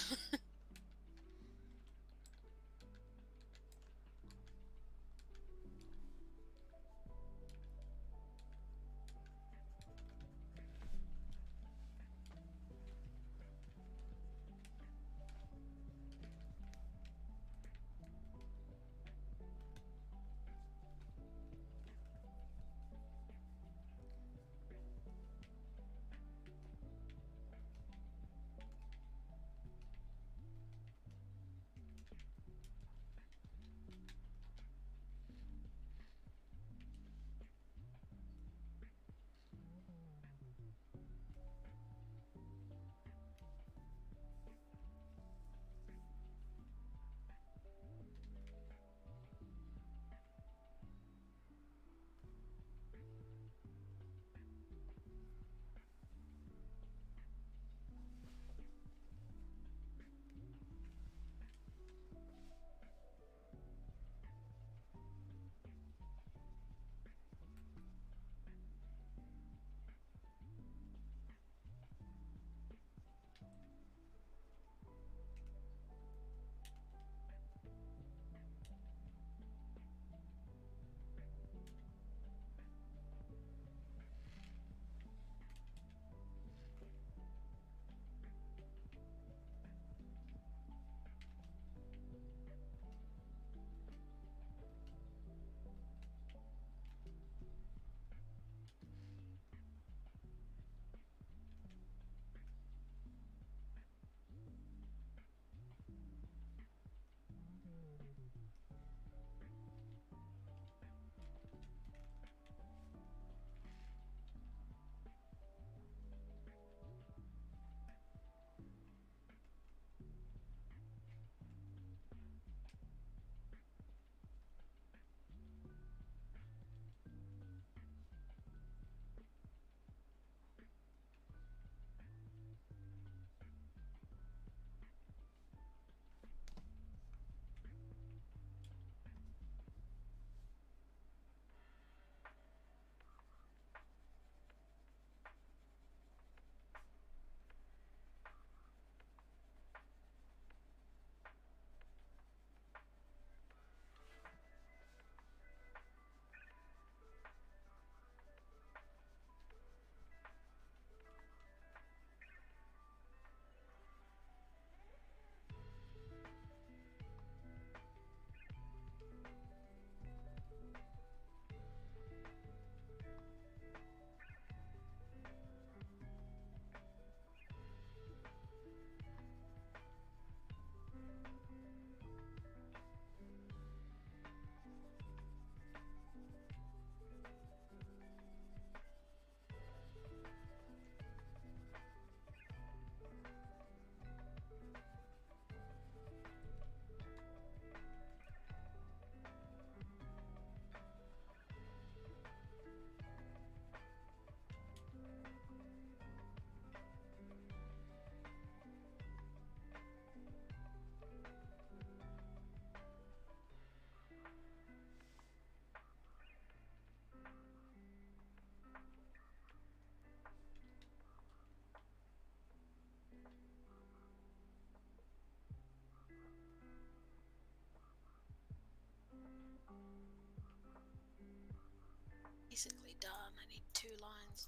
Basically done. I need 2 lines.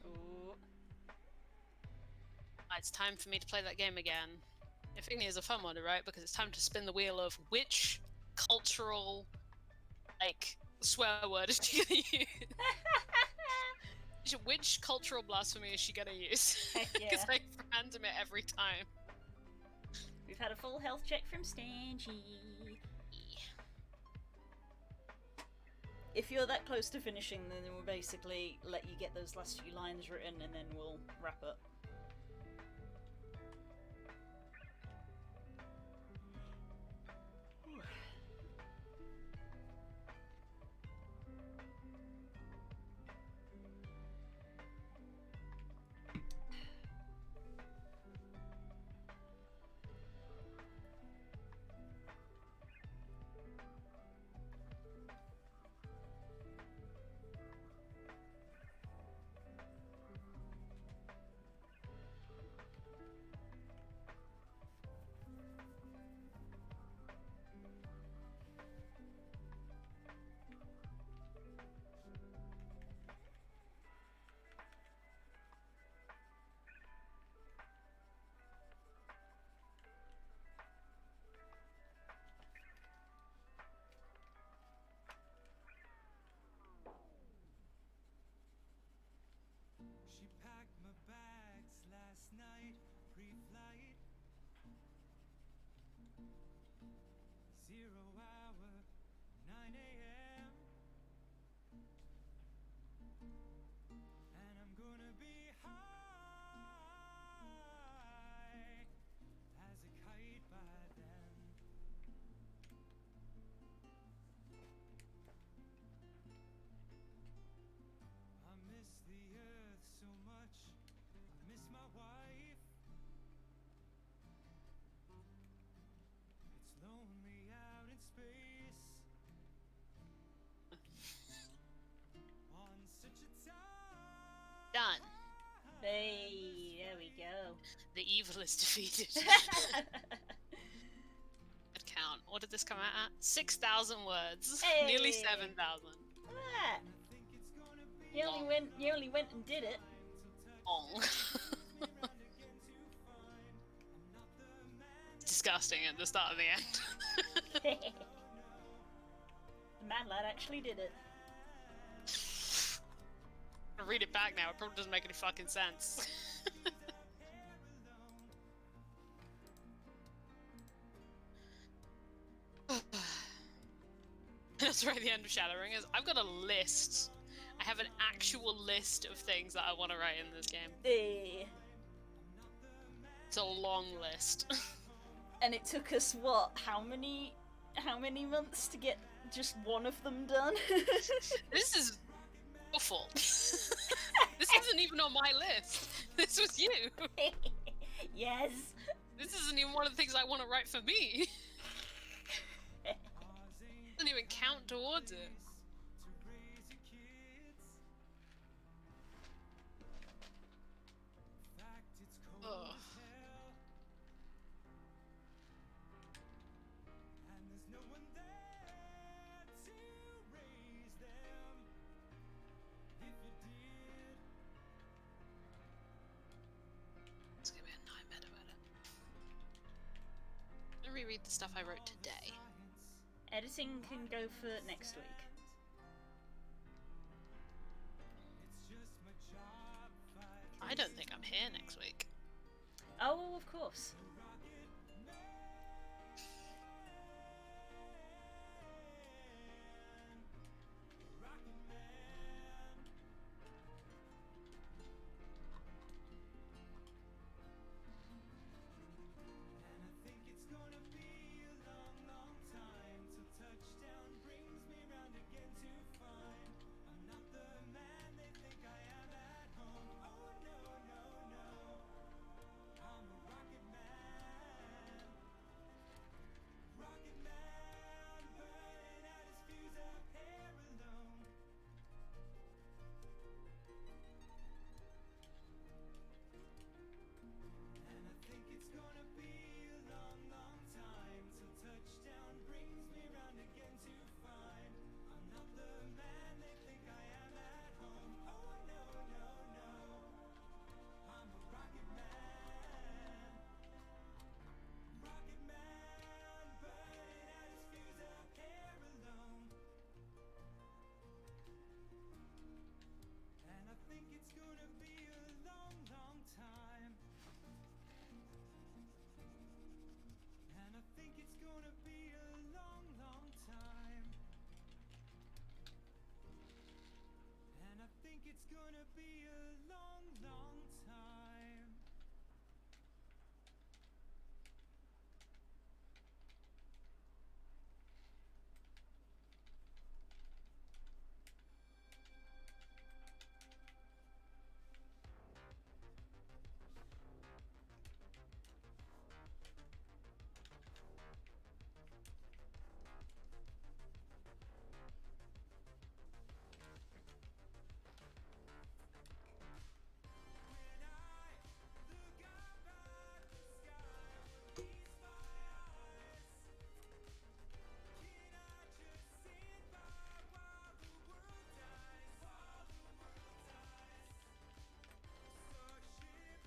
Ooh. It's time for me to play that game again. I think it's a fun one, right? Because it's time to spin the wheel of which cultural, like, swear word is she gonna use? Which cultural blasphemy is she gonna use? Heck yeah. Because I random it every time. We've had a full health check from Stangy. if you're that close to finishing, then we'll basically let you get those last few lines written, and then we'll wrap up. She packed my bags last night, pre-flight. 0 hour, 9 a.m. And I'm gonna be high as a kite by then. I miss the earth so much. I miss my wife. It's lonely out in space. On such a time. Done. Hey, there we go. The evil is defeated. Good count. What did this come out at? 6,000 words. Hey. Nearly 7,000. Ah, Think it's gonna be you only went and did it. Long. It's disgusting at the start and the end. The mad lad actually did it. I read it back now, it probably doesn't make any fucking sense. That's right, the end of Shadowring is. I've got a list. I have an actual list of things that I want to write in this game. Eh. It's a long list. And it took us what? How many months to get just one of them done? This is awful. This isn't even on my list. This was you. Yes. This isn't even one of the things I want to write for me. Doesn't even count towards it. to raise your kids. In fact, it's cold Ugh. as hell. And there's no one there to raise them. If you did, It's gonna be a nightmare to edit. I'm gonna reread the stuff I wrote today. science Editing can go for next week. it's just my job. 5 I don't think I'm here next week. Oh, well, of course. Rocket Man. And I think it's gonna be a long, long time till touchdown brings me round again to find I'm not the man they think I am at home. Oh no, no, no. I'm a rocket man. be a long, long time. When I look up at the sky, what meets my eyes? Can I just stand by while the world dies? While the world dies. Starship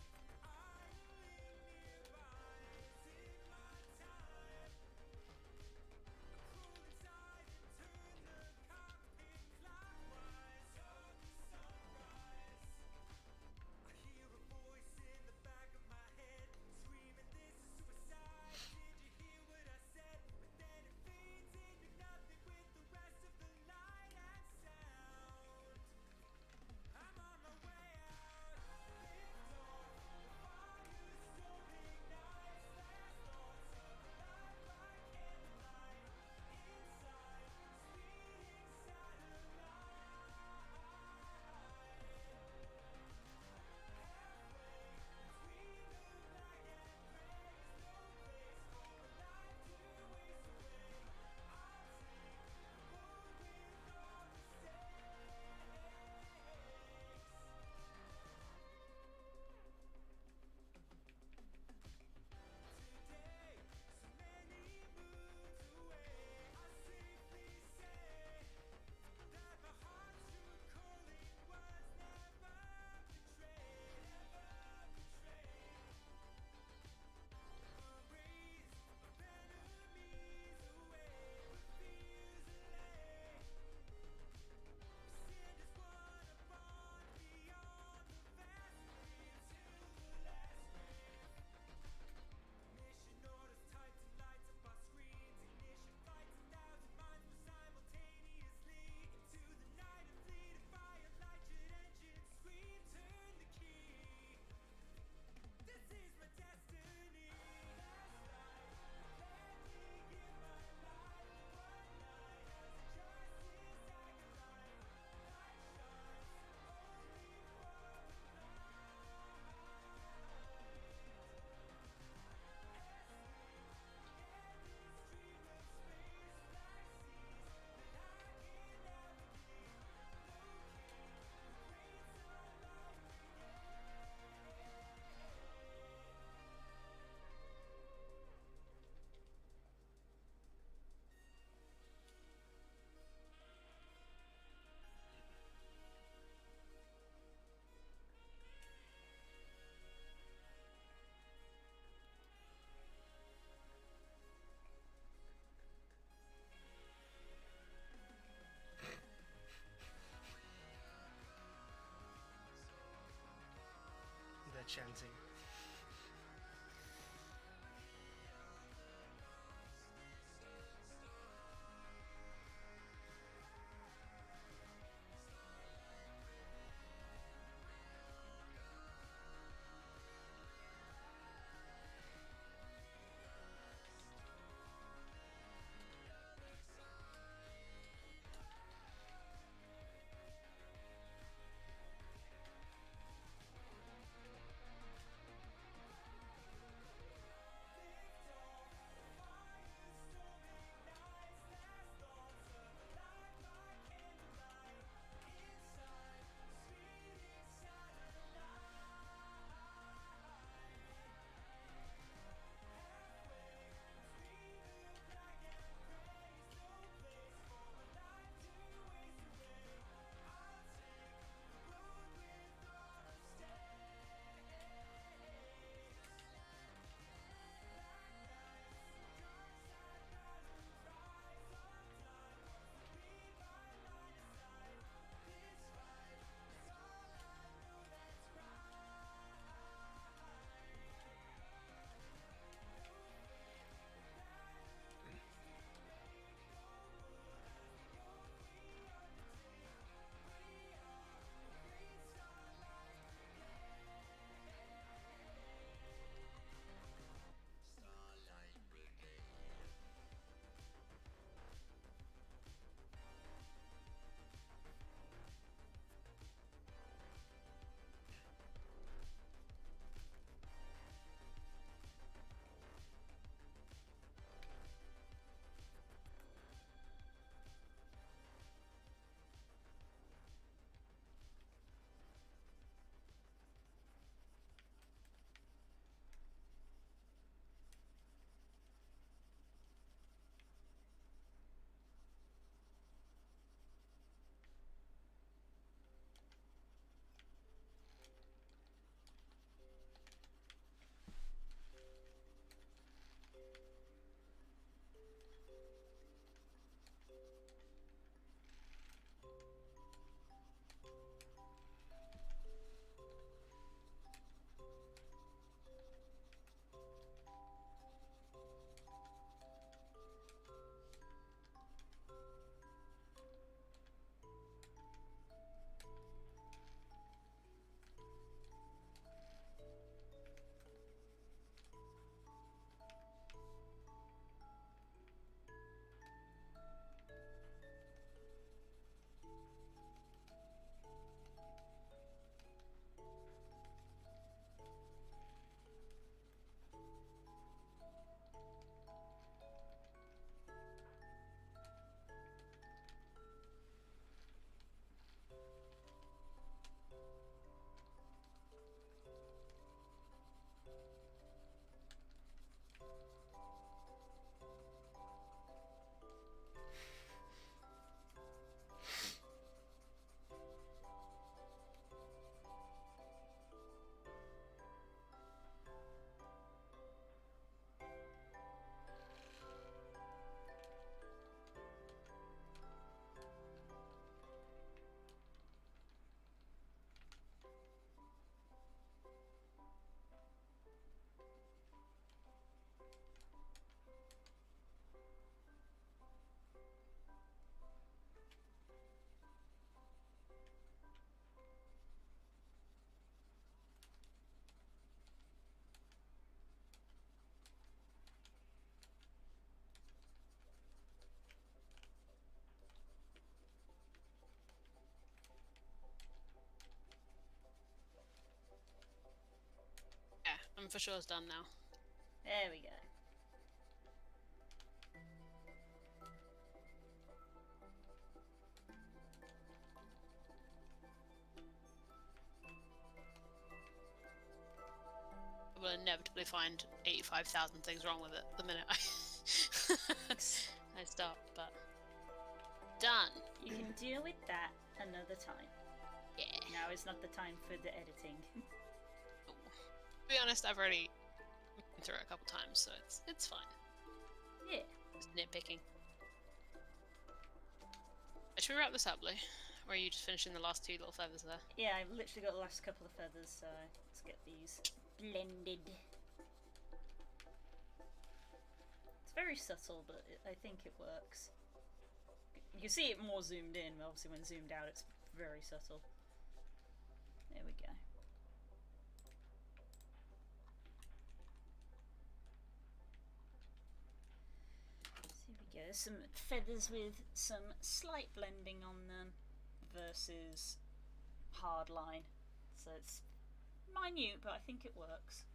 idling nearby. Is it my time? Crawl inside and turn the cockpit clockwise. Of the sunrise. I hear a voice in the back of my head screaming, "This is suicide. Did you hear what I said?" But then it fades into nothing with the rest of the light and sound. I'm on my way out. Lift off. The fire still ignites. Last thoughts of a life by candlelight. Inside, speeding satellite. Halfway between the black and gray's no place for a life to waste away. I'll take the road with all the stakes. Today, so many moons away, I safely say that my heart's true calling was never betrayed, never betrayed. Erase of enemies away, with fears allay. Stand as one upon beyond the vast grave till the last grave. Mission orders typed and lights up our screens. Ignition flights 1,000 minds per simultaneously. Into the night a fleet of firelight jet engines scream. Turn the key. This is my destiny. Last night, let me give my life one night as a justice acolyte. Light shines only for the night. As we get this dream of space, black seas that I can navigate. Locate the great sunlight They're chanting. for sure is done now. There we go. I will inevitably find 85,000 things wrong with it the minute I start, but done. You can deal with that another time. Yeah. Now is not the time for the editing. To be honest, I've already been through it a couple times, so it's fine. Yeah. Just nitpicking. Should we wrap this up, Lou? Or are you just finishing the last two little feathers there? Yeah, I've literally got the last couple of feathers, so let's get these blended. It's very subtle, but I think it works. You can see it more zoomed in, but obviously when zoomed out it's very subtle. There we go. So here we go, some feathers with some slight blending on them versus hard line. So it's minute, but I think it works.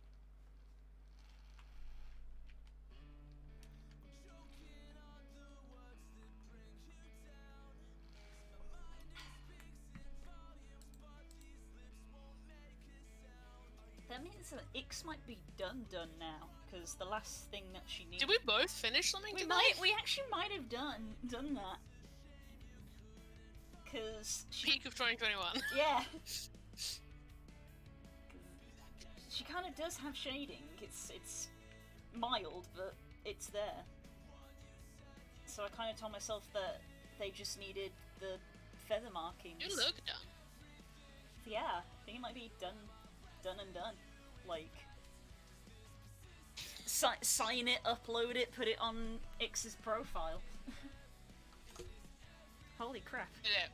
That means that Ix might be done now, because the last thing that she needed. Did we both finish something today? We actually might have done that. Because Peak of 2021. yeah. She kind of does have shading. It's mild, but it's there. So I kind of told myself that they just needed the feather markings. You look done. Yeah, I think it might be done and done. Like, sign it, upload it, put it on X's profile. Holy crap. Did it.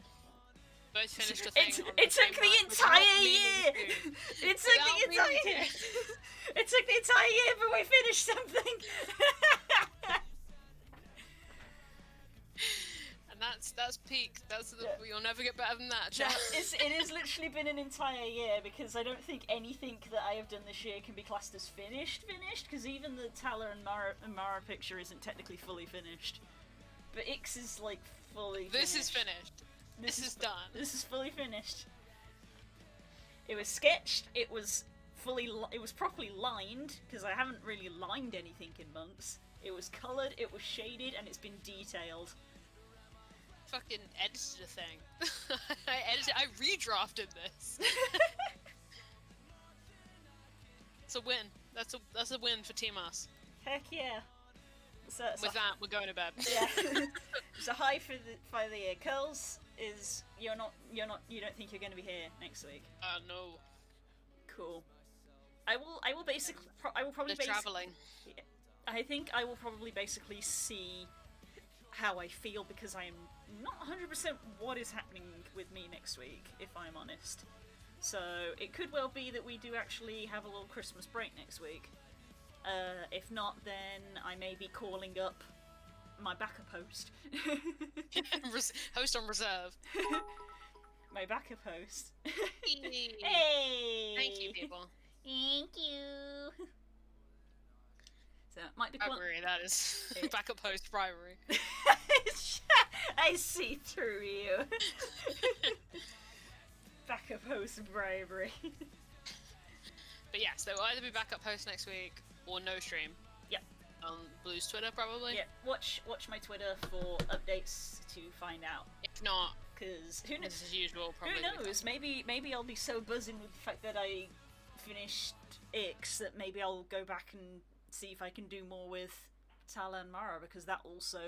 Both finished the thing. It took the entire year! It took the entire year! It took the entire year, but we finished something! And that's peak. Yeah. You'll never get better than that, No, chat. it has literally been an entire year, because I don't think anything that I have done this year can be classed as finished, because even the Tala and Mara picture isn't technically fully finished. But Ix is, like, fully finished. This is finished. This is done. This is fully finished. It was sketched, it was properly lined, because I haven't really lined anything in months. It was coloured, it was shaded, and it's been detailed. Fucking edited a thing. I redrafted this. It's a win. That's a win for Team Us. Heck yeah. So, With that, we're going to bed. yeah. So high for the year. Curls is you don't think you're going to be here next week. No. Cool. I will probably They're travelling. I think I will probably basically see how I feel, because I am not 100% what is happening with me next week, if I'm honest. So it could well be that we do actually have a little Christmas break next week. If not, then I may be calling up my backup host. Host on reserve. My backup host. Hey! Hey! Thank you, people. Thank you. So it might be Bribery, that is. Backup host bribery. I see through you. Backup host bribery. But yes, there will either be backup host next week or no stream. Yep. On Blue's Twitter, probably. Yeah, watch my Twitter for updates to find out. If not, Because who knows? as usual, probably. Who knows? Maybe I'll be so buzzing with the fact that I finished Ix that maybe I'll go back and see if I can do more with Tala and Mara, because that also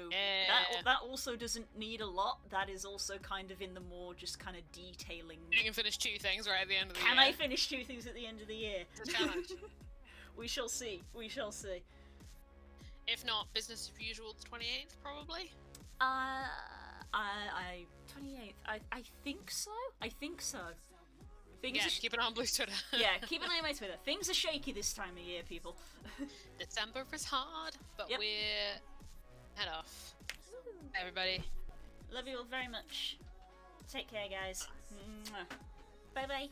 that also doesn't need a lot. That is also kind of in the more just kind of detailing. You can finish 2 things right at the end of the year. Can I finish 2 things at the end of the year? It's a challenge. We shall see. We shall see. If not, business as usual, the 28th, probably. 28th. I think so. I think so. Things Yeah, are keep an eye on Blue's Twitter. yeah, keep an eye on my Twitter. Things are shaky this time of year, people. December is hard, but Yep. we're head off. Everybody. Love you all very much. Take care, guys. Bye bye.